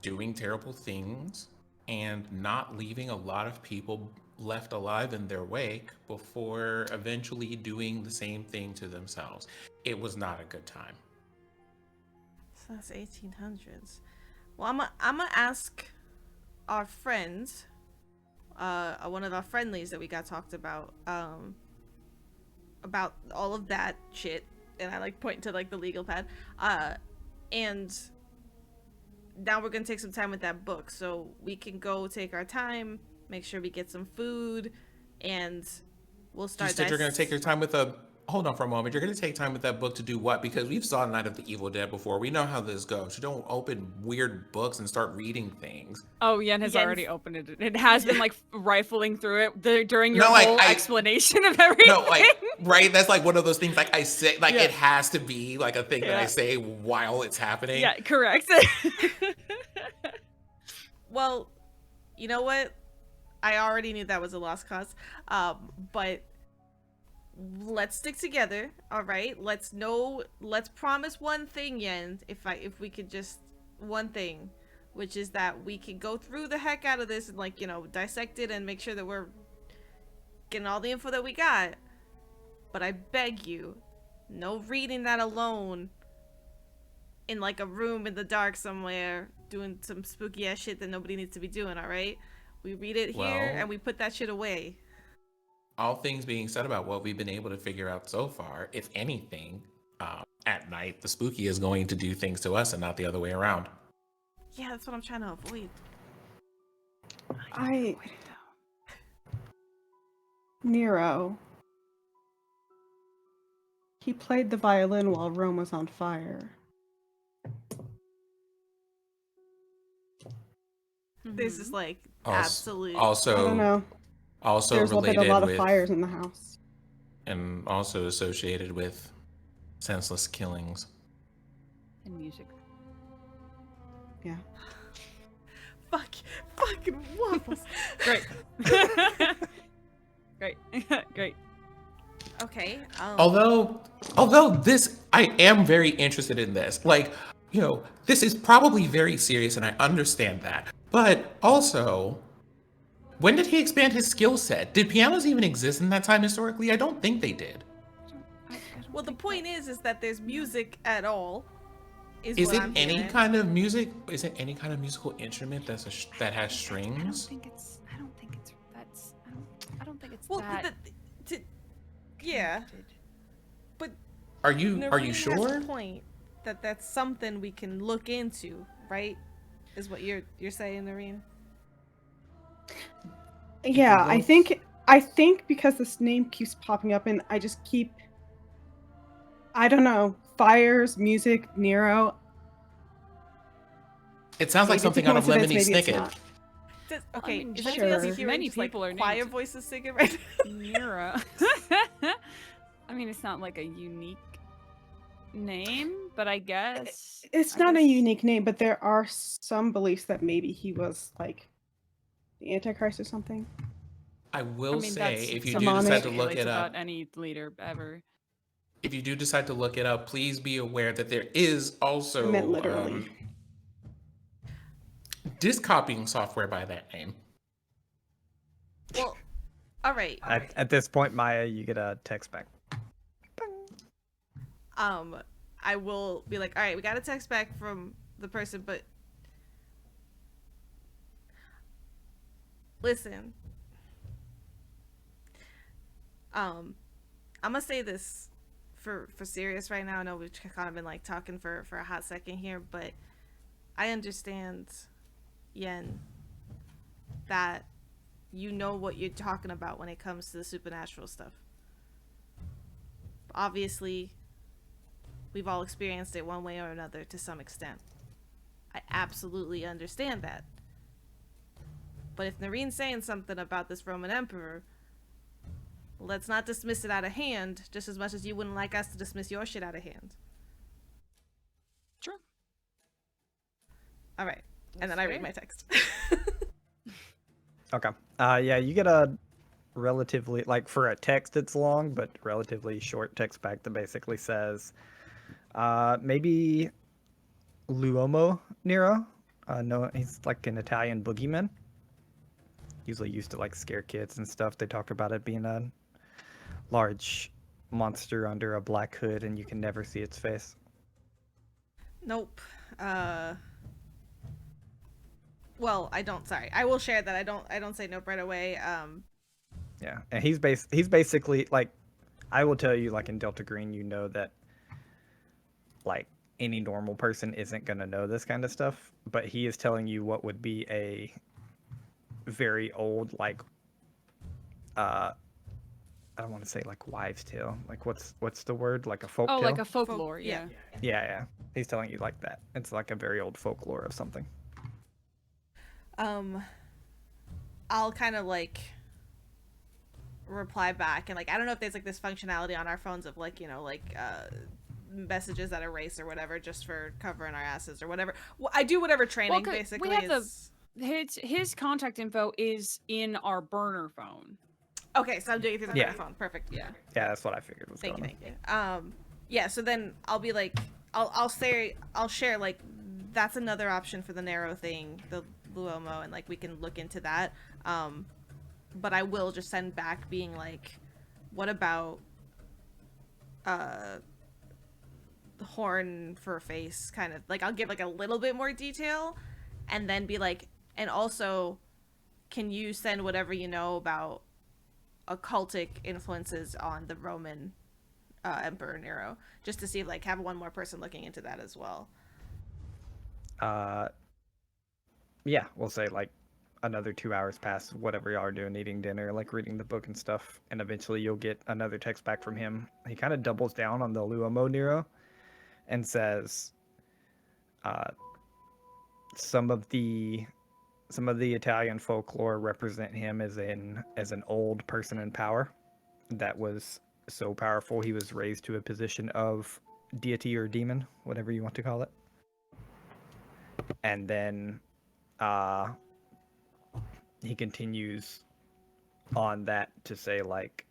doing terrible things and not leaving a lot of people left alive in their wake before eventually doing the same thing to themselves. It was not a good time. So that's 1800s. Well, I'm gonna ask our friends, one of our friendlies that we got talked about all of that shit, and I like point to like the legal pad, and now we're gonna take some time with that book, so we can go take our time, make sure we get some food, and we'll start. You said you're gonna take your time with a. Hold on for a moment. You're gonna take time with that book to do what? Because we've saw Night of the Evil Dead before. We know how this goes. You don't open weird books and start reading things. Oh, Yen has already opened it. It has been like rifling through it during your No, like, whole explanation of everything. No, like right. That's like one of those things. Like I say, like Yeah. it has to be like a thing that I say while it's happening. Yeah, correct. Well, you know what? I already knew that was a lost cause. But let's stick together, all right? Let's promise one thing, Yen, if we could just one thing, which is that we can go through the heck out of this and like, dissect it and make sure that we're getting all the info that we got. But I beg you, no reading that alone in like a room in the dark somewhere doing some spooky ass shit that nobody needs to be doing, all right? We read it here and we put that shit away. All things being said about what we've been able to figure out so far, if anything, at night, the spooky is going to do things to us and not the other way around. Yeah, that's what I'm trying to avoid. Nero. He played the violin while Rome was on fire. This is like absolute. Also, I don't know. Also There's related been a lot with, of fires in the house. And also associated with senseless killings. And music. Yeah. Fucking waffles. Great. Great. Great. Okay. Okay. Although this, I am very interested in this. Like, this is probably very serious, and I understand that. But also, when did he expand his skill set? Did pianos even exist in that time historically? I don't think they did. I Well, the think point is that there's music at all. Is Is what it I'm any hearing. kind of music? Is it any kind of musical instrument that has I don't strings? think it's. I don't think it's. That's. I don't think it's Well, that. yeah, connected. but Are you Noreen sure? has a point that that's something we can look into, right? Is what you're saying, Noreen? Yeah, look- I think because this name keeps popping up and I just keep, I don't know, fires, music, Nero. It sounds like Maybe it's a something out of coincidence, Lemony maybe it's Snicket. not. Okay, mean, is anybody else sure. hearing Many just, people like, are choir named voices singing right now? Nira. I mean, it's not like a unique name, but I guess It's I not a guess- unique name, but there are some beliefs that maybe he was like the Antichrist or something. I will I mean, say, that's if you do demonic. decide to look speculates it about up, any leader ever. if you do decide to look it up, please be aware that there is also I meant literally. disc copying software by that name. Well, all right. At this point, Maya, you get a text back. I will be like, all right, we got a text back from the person, but listen, I'm gonna say this for serious right now. I know we've kind of been like talking for a hot second here, but I understand, Yen, that you know what you're talking about when it comes to the supernatural stuff. Obviously, we've all experienced it one way or another to some extent. I absolutely understand that. But if Nareen's saying something about this Roman Emperor, let's not dismiss it out of hand just as much as you wouldn't like us to dismiss your shit out of hand. Sure. All right. And then I read my text. Okay. Yeah, you get a relatively, like, for a text it's long, but relatively short text back that basically says, maybe L'uomo Nero. No, he's like an Italian boogeyman. Usually used to like scare kids and stuff. They talked about it being a large monster under a black hood, and you can never see its face. Nope. Well, I don't. Sorry, I will share that. I don't say nope right away. Yeah, and he's basically like, I will tell you, like in Delta Green, you know that like any normal person isn't gonna know this kind of stuff, but he is telling you what would be a very old, like, I don't want to say like wives' tale. Like what's the word? Like a folk Oh, tale? like a folklore, yeah. Yeah, yeah. He's telling you like that. It's like a very old folklore of something. I'll kind of like reply back, and like I don't know if there's like this functionality on our phones of like, you know, like messages that erase or whatever, just for covering our asses or whatever. Well, I do whatever training basically. We have is... his contact info is in our burner phone. Okay, so I'm doing it through the Yeah. phone. Perfect. Yeah. Yeah, that's what I figured was Thank you. going Thank you. Yeah. So then I'll be like, I'll share like that's another option for the narrow thing, the Luomo, and like we can look into that. But I will just send back being like, what about the horn for a face, kind of like I'll give like a little bit more detail, and then be like, and also, can you send whatever you know about occultic influences on the Roman Emperor Nero, just to see if like have one more person looking into that as well. Yeah, we'll say like another 2 hours pass, whatever y'all are doing, eating dinner, like reading the book and stuff, and eventually you'll get another text back from him. He kind of doubles down on the Luomo Nero and says, some of the Italian folklore represent him as an old person in power that was so powerful he was raised to a position of deity or demon, whatever you want to call it. And then he continues on that to say, like,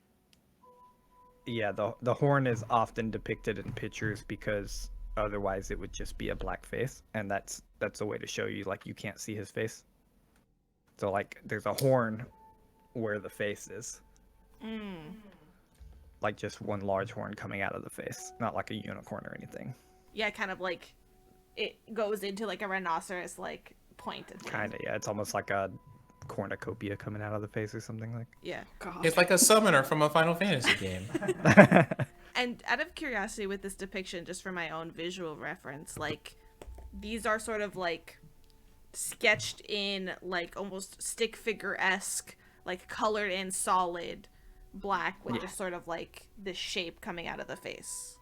Yeah, the horn is often depicted in pictures because otherwise it would just be a black face, and that's a way to show you like you can't see his face. So like there's a horn where the face is. Like just one large horn coming out of the face, not like a unicorn or anything. Yeah, kind of like it goes into like a rhinoceros like pointed thing. Kind of, yeah. It's almost like a cornucopia coming out of the face or something like. Yeah. God. It's like a summoner from a Final Fantasy game. And out of curiosity with this depiction, just for my own visual reference, like these are sort of like sketched in like almost stick figure-esque, like colored in solid black with just sort of like this shape coming out of the face.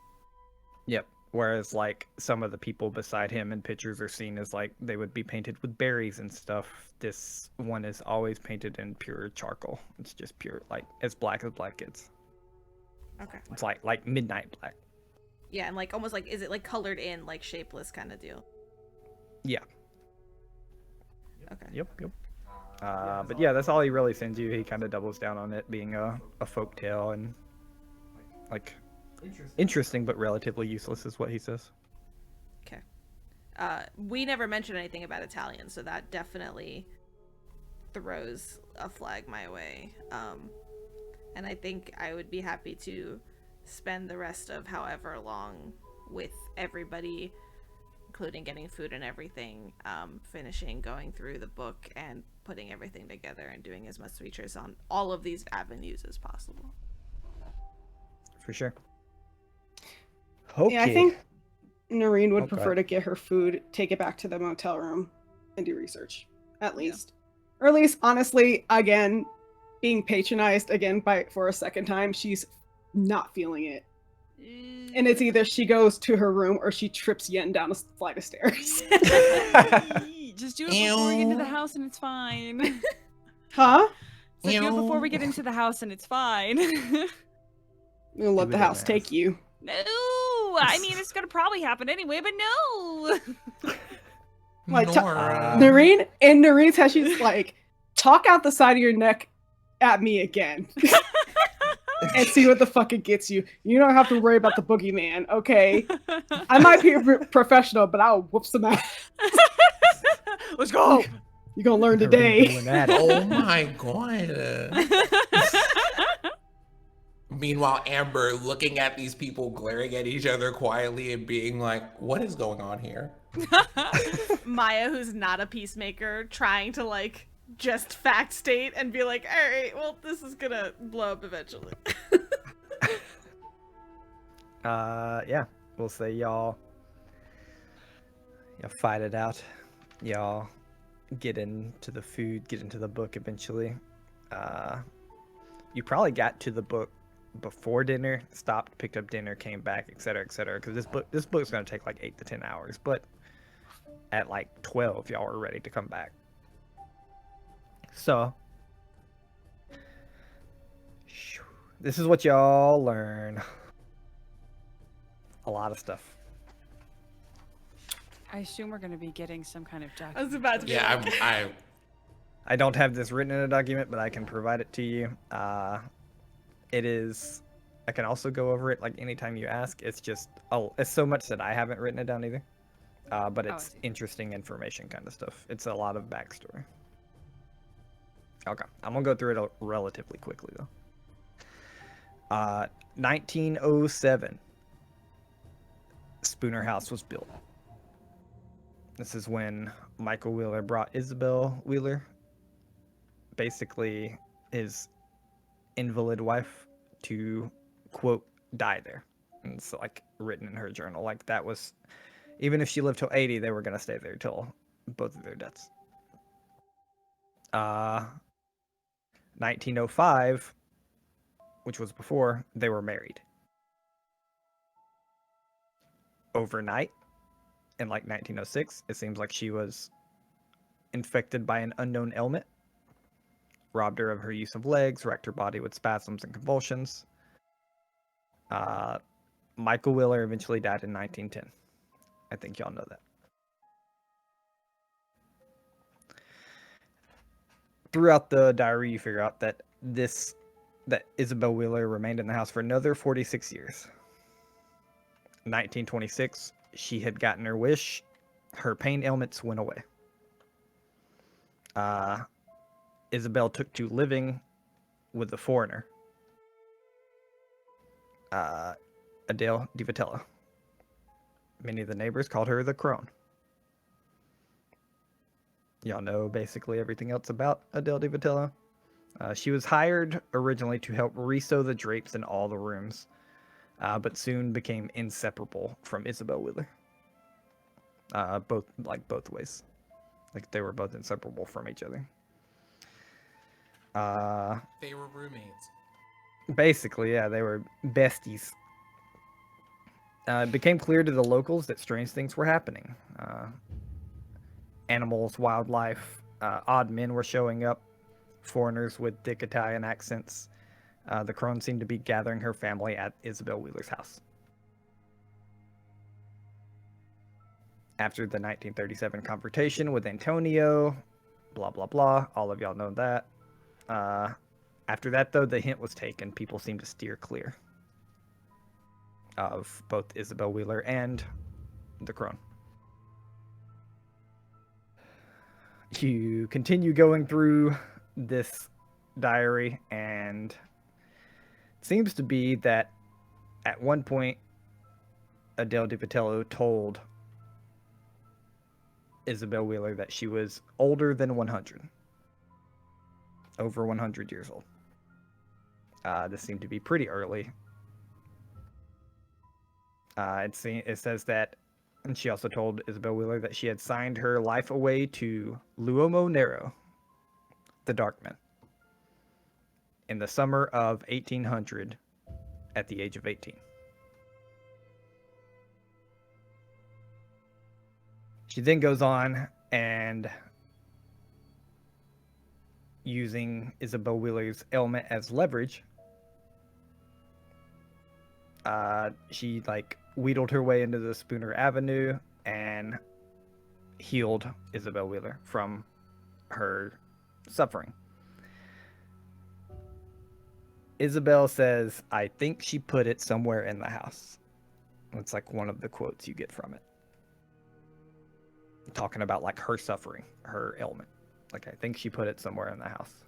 Yep. Whereas like some of the people beside him in pictures are seen as like they would be painted with berries and stuff. This one is always painted in pure charcoal. It's just pure, like as black gets. Okay. It's like midnight black. Yeah, and like almost like, is it like colored in, like shapeless kind of deal? Yeah. Okay. Yep. But yeah, that's all he really sends you. He kind of doubles down on it being a folk tale and like interesting but relatively useless is what he says. Okay. We never mentioned anything about Italian, so that definitely throws a flag my way. And I think I would be happy to spend the rest of however long with everybody, including getting food and everything, finishing going through the book and putting everything together and doing as much research on all of these avenues as possible. For sure. Okay. Yeah, I think Noreen would Oh, go prefer ahead. to get her food, take it back to the motel room, and do research, at least. Or at least, honestly, again, being patronized again for a second time, she's not feeling it. And it's either she goes to her room or she trips Yen down a flight of stairs. Just do it before we get into the house and it's fine. Huh? So do it before we get into the house and it's fine. You'll let Do the it in house the take house. you. No, I mean it's gonna probably happen anyway, but no. Like, Nora. Noreen, in Noreen's head, she's like, talk out the side of your neck at me again. And see what the fuck it gets you. You don't have to worry about the boogeyman, okay? I might be a professional, but I'll whoop some ass. Let's go. You're gonna learn Never been today. doing that. Oh my god. Meanwhile, Amber looking at these people glaring at each other quietly and being like, what is going on here? Maya, who's not a peacemaker, trying to like just fact state and be like, all right, well, this is gonna blow up eventually. Yeah, we'll say y'all fight it out. Y'all get into the food, get into the book eventually. You probably got to the book before dinner, stopped, picked up dinner, came back, etc., because this book's gonna take like 8 to 10 hours, but at like 12 y'all were ready to come back. So this is what y'all learn. A lot of stuff. I assume we're gonna be getting some kind of I was about to be Yeah, like, I don't have this written in a document, but I can provide it to you. It is. I can also go over it like anytime you ask. It's just it's so much that I haven't written it down either. But I it's see. interesting information kind of stuff. It's a lot of backstory. Okay, I'm gonna go through it relatively quickly though. 1907, Spooner House was built. This is when Michael Wheeler brought Isabel Wheeler, basically his invalid wife, to quote die there. And it's like written in her journal, like that was, even if she lived till 80, they were gonna stay there till both of their deaths. 1905, which was before, they were married. Overnight, in like 1906, it seems like she was infected by an unknown ailment, robbed her of her use of legs, wrecked her body with spasms and convulsions. Michael Wheeler eventually died in 1910. I think y'all know that. Throughout the diary, you figure out that this that Isabel Wheeler remained in the house for another 46 years. In 1926, she had gotten her wish. Her pain ailments went away. Isabel took to living with the foreigner, Adele Detwiller. Many of the neighbors called her the crone. Y'all know basically everything else about Adele Detwiller. She was hired originally to help resew the drapes in all the rooms, but soon became inseparable from Isabel Wheeler. Both ways. Like they were both inseparable from each other. They were roommates. Basically, yeah, they were besties. It became clear to the locals that strange things were happening. Animals, wildlife, odd men were showing up, foreigners with thick Italian accents. The crone seemed to be gathering her family at Isabel Wheeler's house. After the 1937 confrontation with Antonio, blah, blah, blah, all of y'all know that. After that, though, the hint was taken. People seemed to steer clear of both Isabel Wheeler and the crone. You continue going through this diary, and it seems to be that at one point, Adele Detwiller told Isabel Wheeler that she was older than 100. Over 100 years old. This seemed to be pretty early. It says that, and she also told Isabel Wheeler that she had signed her life away to L'Uomo Nero, the Darkman, in the summer of 1800 at the age of 18. She then goes on and, using Isabel Wheeler's ailment as leverage, she wheedled her way into the Spooner Avenue and healed Isabel Wheeler from her suffering. Isabel says, "I think she put it somewhere in the house." It's like one of the quotes you get from it. Talking about like her suffering, her ailment. Like, I think she put it somewhere in the house.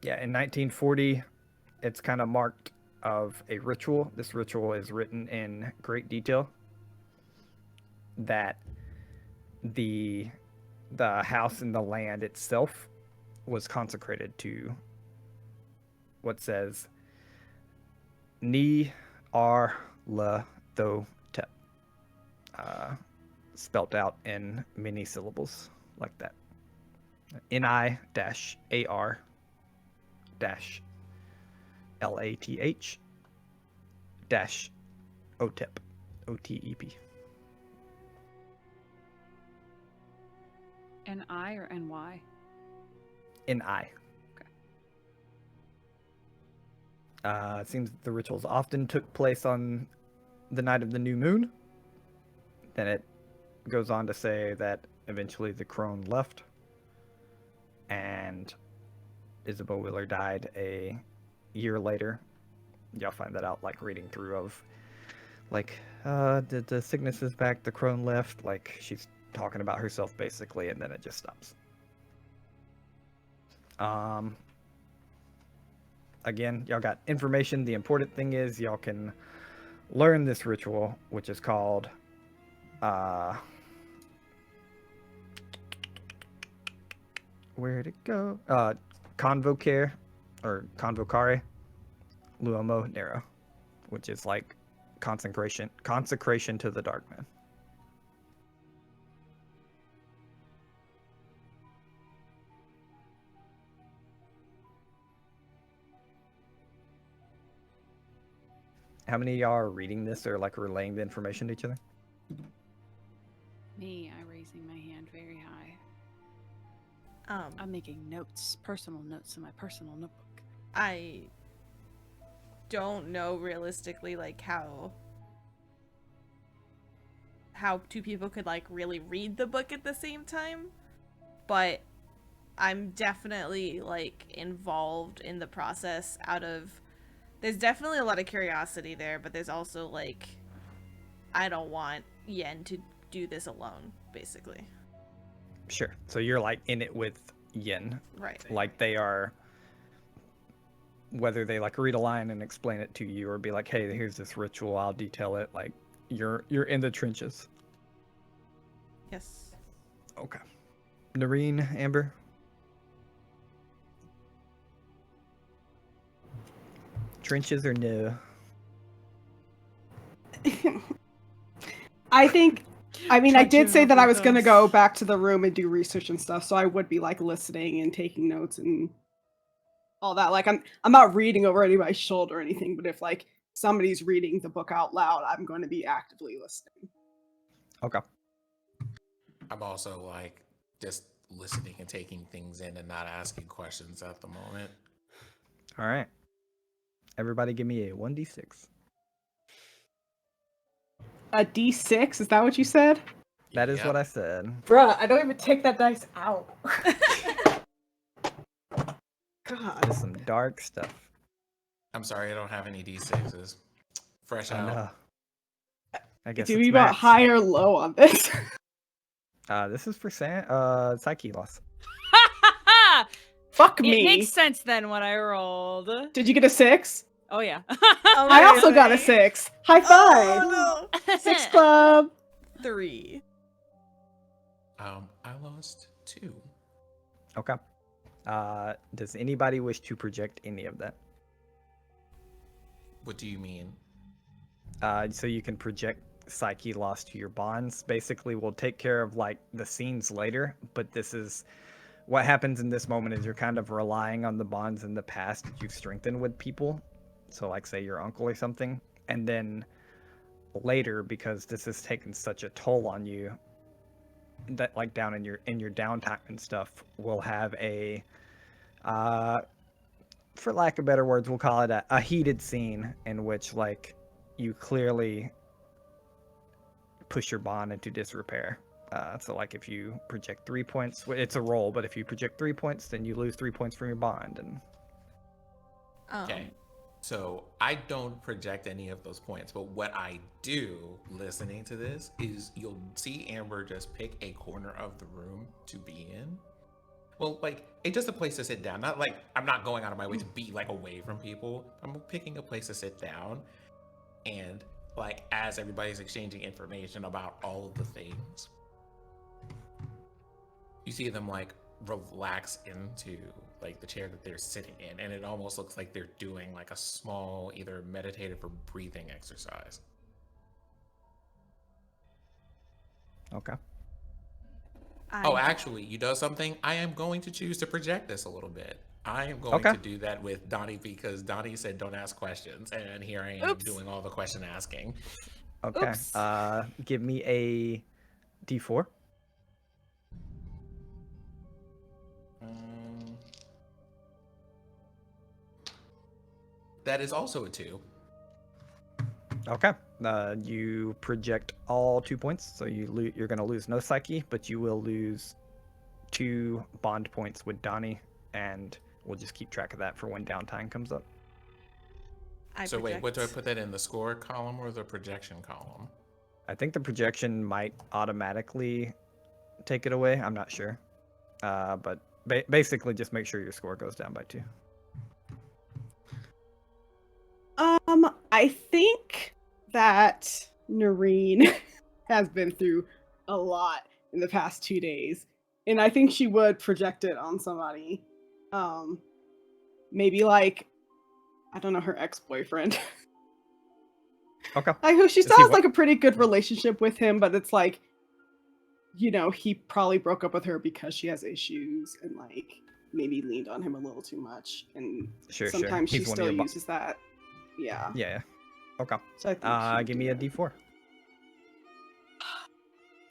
Yeah, in 1940, it's kind of marked of a ritual. This ritual is written in great detail. That the house and the land itself was consecrated to what says Ni Ar La Tho Tep. Spelt out in many syllables like that. Ni-AR-LATH-OTEP. OTEP. N-I or N-Y? N-I. Okay. It seems that the rituals often took place on the night of the new moon. Then it goes on to say that eventually the crone left and Isabel Wheeler died a year later. Y'all find that out like reading through of like the sickness is back, the crone left, like she's talking about herself basically, and then it just stops. Again, y'all got information. The important thing is y'all can learn this ritual, which is called where'd it go? Convocare or Convocare L'Uomo Nero, which is like consecration to the Darkman. How many of y'all are reading this or like relaying the information to each other? Me, I'm raising my hand very high. Um, I'm making notes, personal notes in my personal notebook. I don't know realistically like how two people could like really read the book at the same time, but I'm definitely like involved in the process there's definitely a lot of curiosity there, but there's also like I don't want Yen to do this alone, basically. Sure. So you're like in it with Yin. Right. Like they are, whether they like read a line and explain it to you or be like, hey, here's this ritual, I'll detail it. Like you're in the trenches. Yes. Okay. Noreen, Amber? Trenches or no? I think, I mean, I did say that I was going to go Trenches. back to the room and do research and stuff, so I would be like listening and taking notes and all that. Like I'm not reading over anybody's shoulder or anything, but if like somebody's reading the book out loud, I'm going to be actively listening. Okay. I'm also like just listening and taking things in and not asking questions at the moment. All right. Everybody give me a 1d6. A D6, is that what you said? That is Yep. what I said. Bruh, I don't even take that dice out. God. This is some dark stuff. I'm sorry, I don't have any D6s. Fresh Oh out. no. I guess Do it's we about Max. high or low on this? This is for Psyche loss. Fuck It me. makes sense then when I rolled. Did you get a 6? Oh yeah. I also got a 6. High five. Oh no. 6 club. 3. I lost 2. Okay. Does anybody wish to project any of that? What do you mean? So you can project Psyche loss to your bonds. Basically, we'll take care of like the scenes later, but this is what happens in this moment is you're kind of relying on the bonds in the past that you've strengthened with people. So like say your uncle or something, and then later, because this has taken such a toll on you, that like down in your downtime and stuff, we'll have a for lack of better words, we'll call it a heated scene in which like you clearly push your bond into disrepair. So like if you project 3 points, it's a roll, but if you project 3 points, then you lose 3 points from your bond. And Okay. So I don't project any of those points, but what I do listening to this is you'll see Amber just pick a corner of the room to be in. Well, like, it's just a place to sit down. Not like I'm not going out of my way to be like away from people. I'm picking a place to sit down. And like as everybody's exchanging information about all of the things, you see them like relax into like the chair that they're sitting in, and it almost looks like they're doing like a small either meditative or breathing exercise. okay. Oh, actually, you know something? I am going to choose to project this a little bit. I am going Okay. to do that with Donnie because Donnie said don't ask questions, and here I am Oops. doing all the question asking. Okay. Oops. Give me a d4. That is also a 2. Okay. You project all 2 points, so you're going to lose no Psyche, but you will lose 2 bond points with Donnie, and we'll just keep track of that for when downtime comes up. So wait, what do I put that in, the score column or the projection column? I think the projection might automatically take it away. I'm not sure. But basically just make sure your score goes down by 2. I think that Noreen has been through a lot in the past 2 days, and I think she would project it on somebody. Maybe like, I don't know, her ex-boyfriend. Okay. Like, who she Is still he has what? like a pretty good relationship with him, but it's like, you know, he probably broke up with her because she has issues and like maybe leaned on him a little too much, and Sure. sometimes she He's one of still your uses that. Yeah. Yeah. Okay. So I think she would Give do me a that. d4.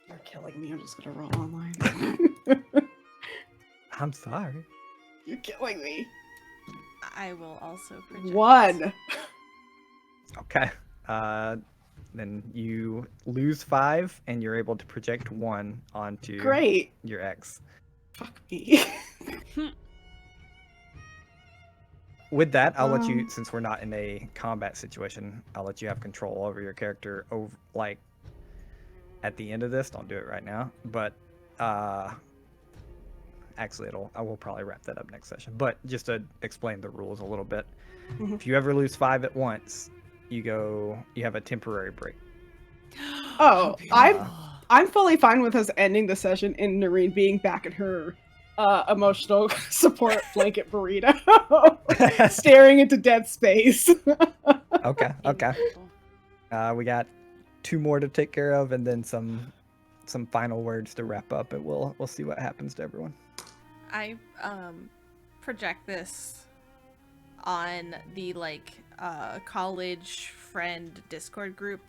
You're killing me. I'm just gonna roll online. I'm sorry. You're killing me. I will also project. 1. Okay. Then you lose 5, and you're able to project 1 onto Great. your ex. Fuck me. With that, I'll let you, since we're not in a combat situation, I'll let you have control over your character over, like, at the end of this. Don't do it right now, but actually I will probably wrap that up next session. But just to explain the rules a little bit, if you ever lose 5 at once, you have a temporary break. Oh, I'm fully fine with us ending the session and Noreen being back in her emotional support blanket burrito, staring into dead space. Okay. We got 2 more to take care of, and then some final words to wrap up, and we'll see what happens to everyone. I project this on the college friend Discord group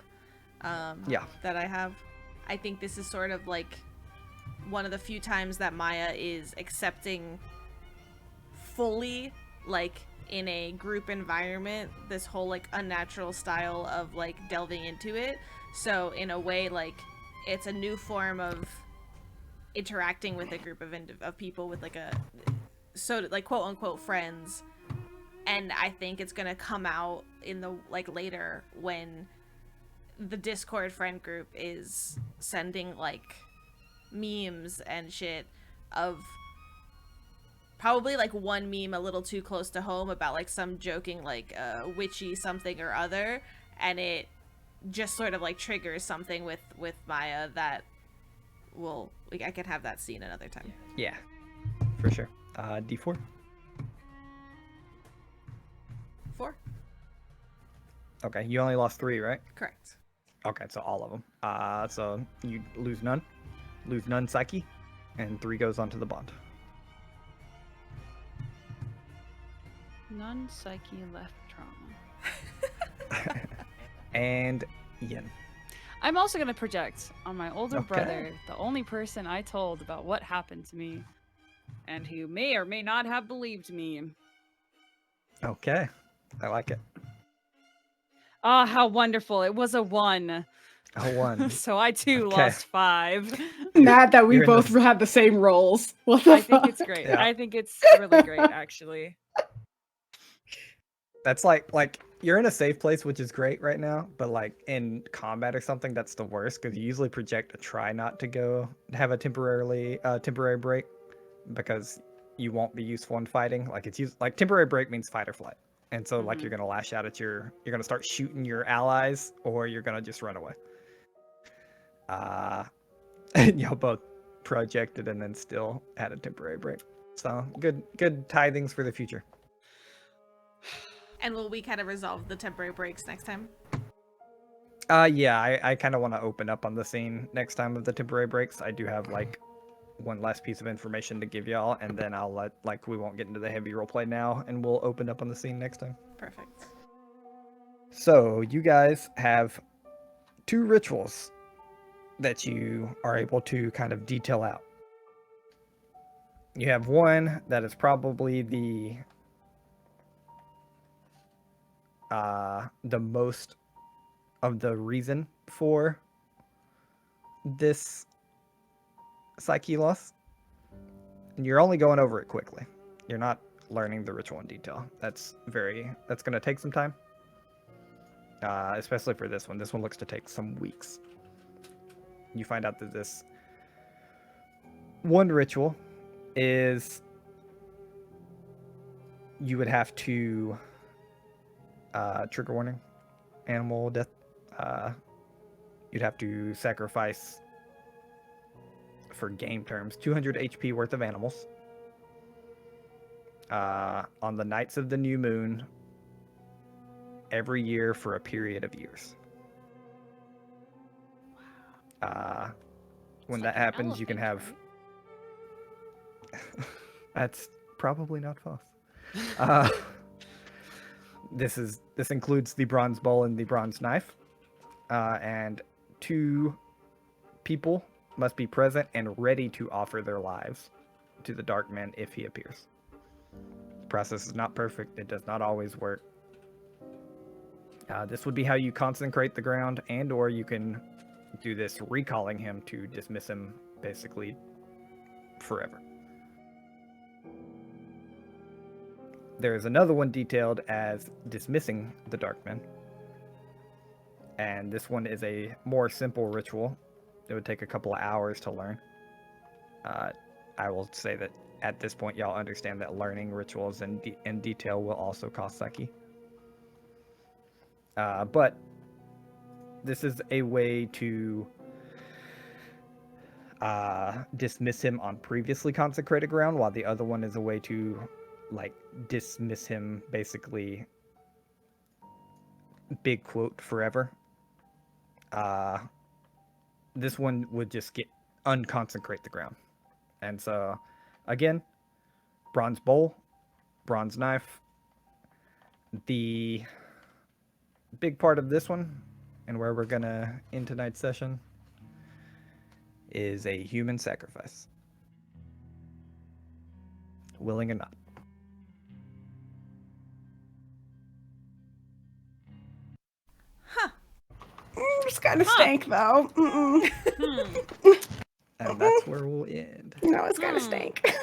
that I have. I think this is sort of like one of the few times that Maya is accepting fully, like in a group environment, this whole like unnatural style of like delving into it. So in a way, like it's a new form of interacting with a group of people with like like quote unquote friends. And I think it's gonna come out in the later when the Discord friend group is sending like memes and shit of probably like one meme a little too close to home about like some joking like witchy something or other, and it just sort of like triggers something with Maya that I can have that scene another time. Yeah, for sure. D4. 4. Okay, you only lost 3, right? Correct. Okay, so all of them. So you lose none psyche, and 3 goes onto the bond. None psyche left trauma. And Yin. I'm also going to project on my older Okay. brother, the only person I told about what happened to me, and who may or may not have believed me. Okay, I like it. Ah, how wonderful. It was a 1. A 1. So I too Okay. lost 5. Mad that we You're in both the- had the same roles. What the I think fuck? it's great. Yeah. I think it's really great, actually. That's like you're in a safe place, which is great right now, but like in combat or something, that's the worst, because you usually project to try not to have a temporary break, because you won't be useful in fighting. Like like temporary break means fight or flight, and so like you're gonna lash out at you're gonna start shooting your allies, or you're gonna just run away. And y'all both projected and then still had a temporary break. So good tidings for the future. And will we kind of resolve the temporary breaks next time? Yeah, I kind of want to open up on the scene next time of the temporary breaks. I do have like one last piece of information to give y'all, and then I'll we won't get into the heavy roleplay now, and we'll open up on the scene next time. Perfect. So you guys have 2 rituals that you are able to kind of detail out. You have one that is probably the most of the reason for this psyche loss. And you're only going over it quickly. You're not learning the ritual in detail. That's going to take some time. Especially for this one. This one looks to take some weeks. You find out that this one ritual is you would have to trigger warning, animal death. You'd have to sacrifice, for game terms, 200 HP worth of animals on the nights of the new moon every year for a period of years. When It's that like an happens, you can have... elephant, That's probably not false. This includes the bronze bowl and the bronze knife, and 2 people must be present and ready to offer their lives to the Dark Man if he appears. The process is not perfect. It does not always work. This would be how you consecrate the ground, and or you can do this recalling him to dismiss him basically forever. There is another one detailed as dismissing the Darkmen. And this one is a more simple ritual. It would take a couple of hours to learn. I will say that at this point, y'all understand that learning rituals in detail will also cost Psyche. But this is a way to dismiss him on previously consecrated ground, while the other one is a way to, like, dismiss him, basically, big quote, forever. This one would just unconsecrate the ground. And so, again, bronze bowl, bronze knife. The big part of this one, and where we're gonna end tonight's session, is a human sacrifice. Willing or not. It's kind of stank though. Hmm. And that's where we'll end. No, it's kind of Hmm. stank.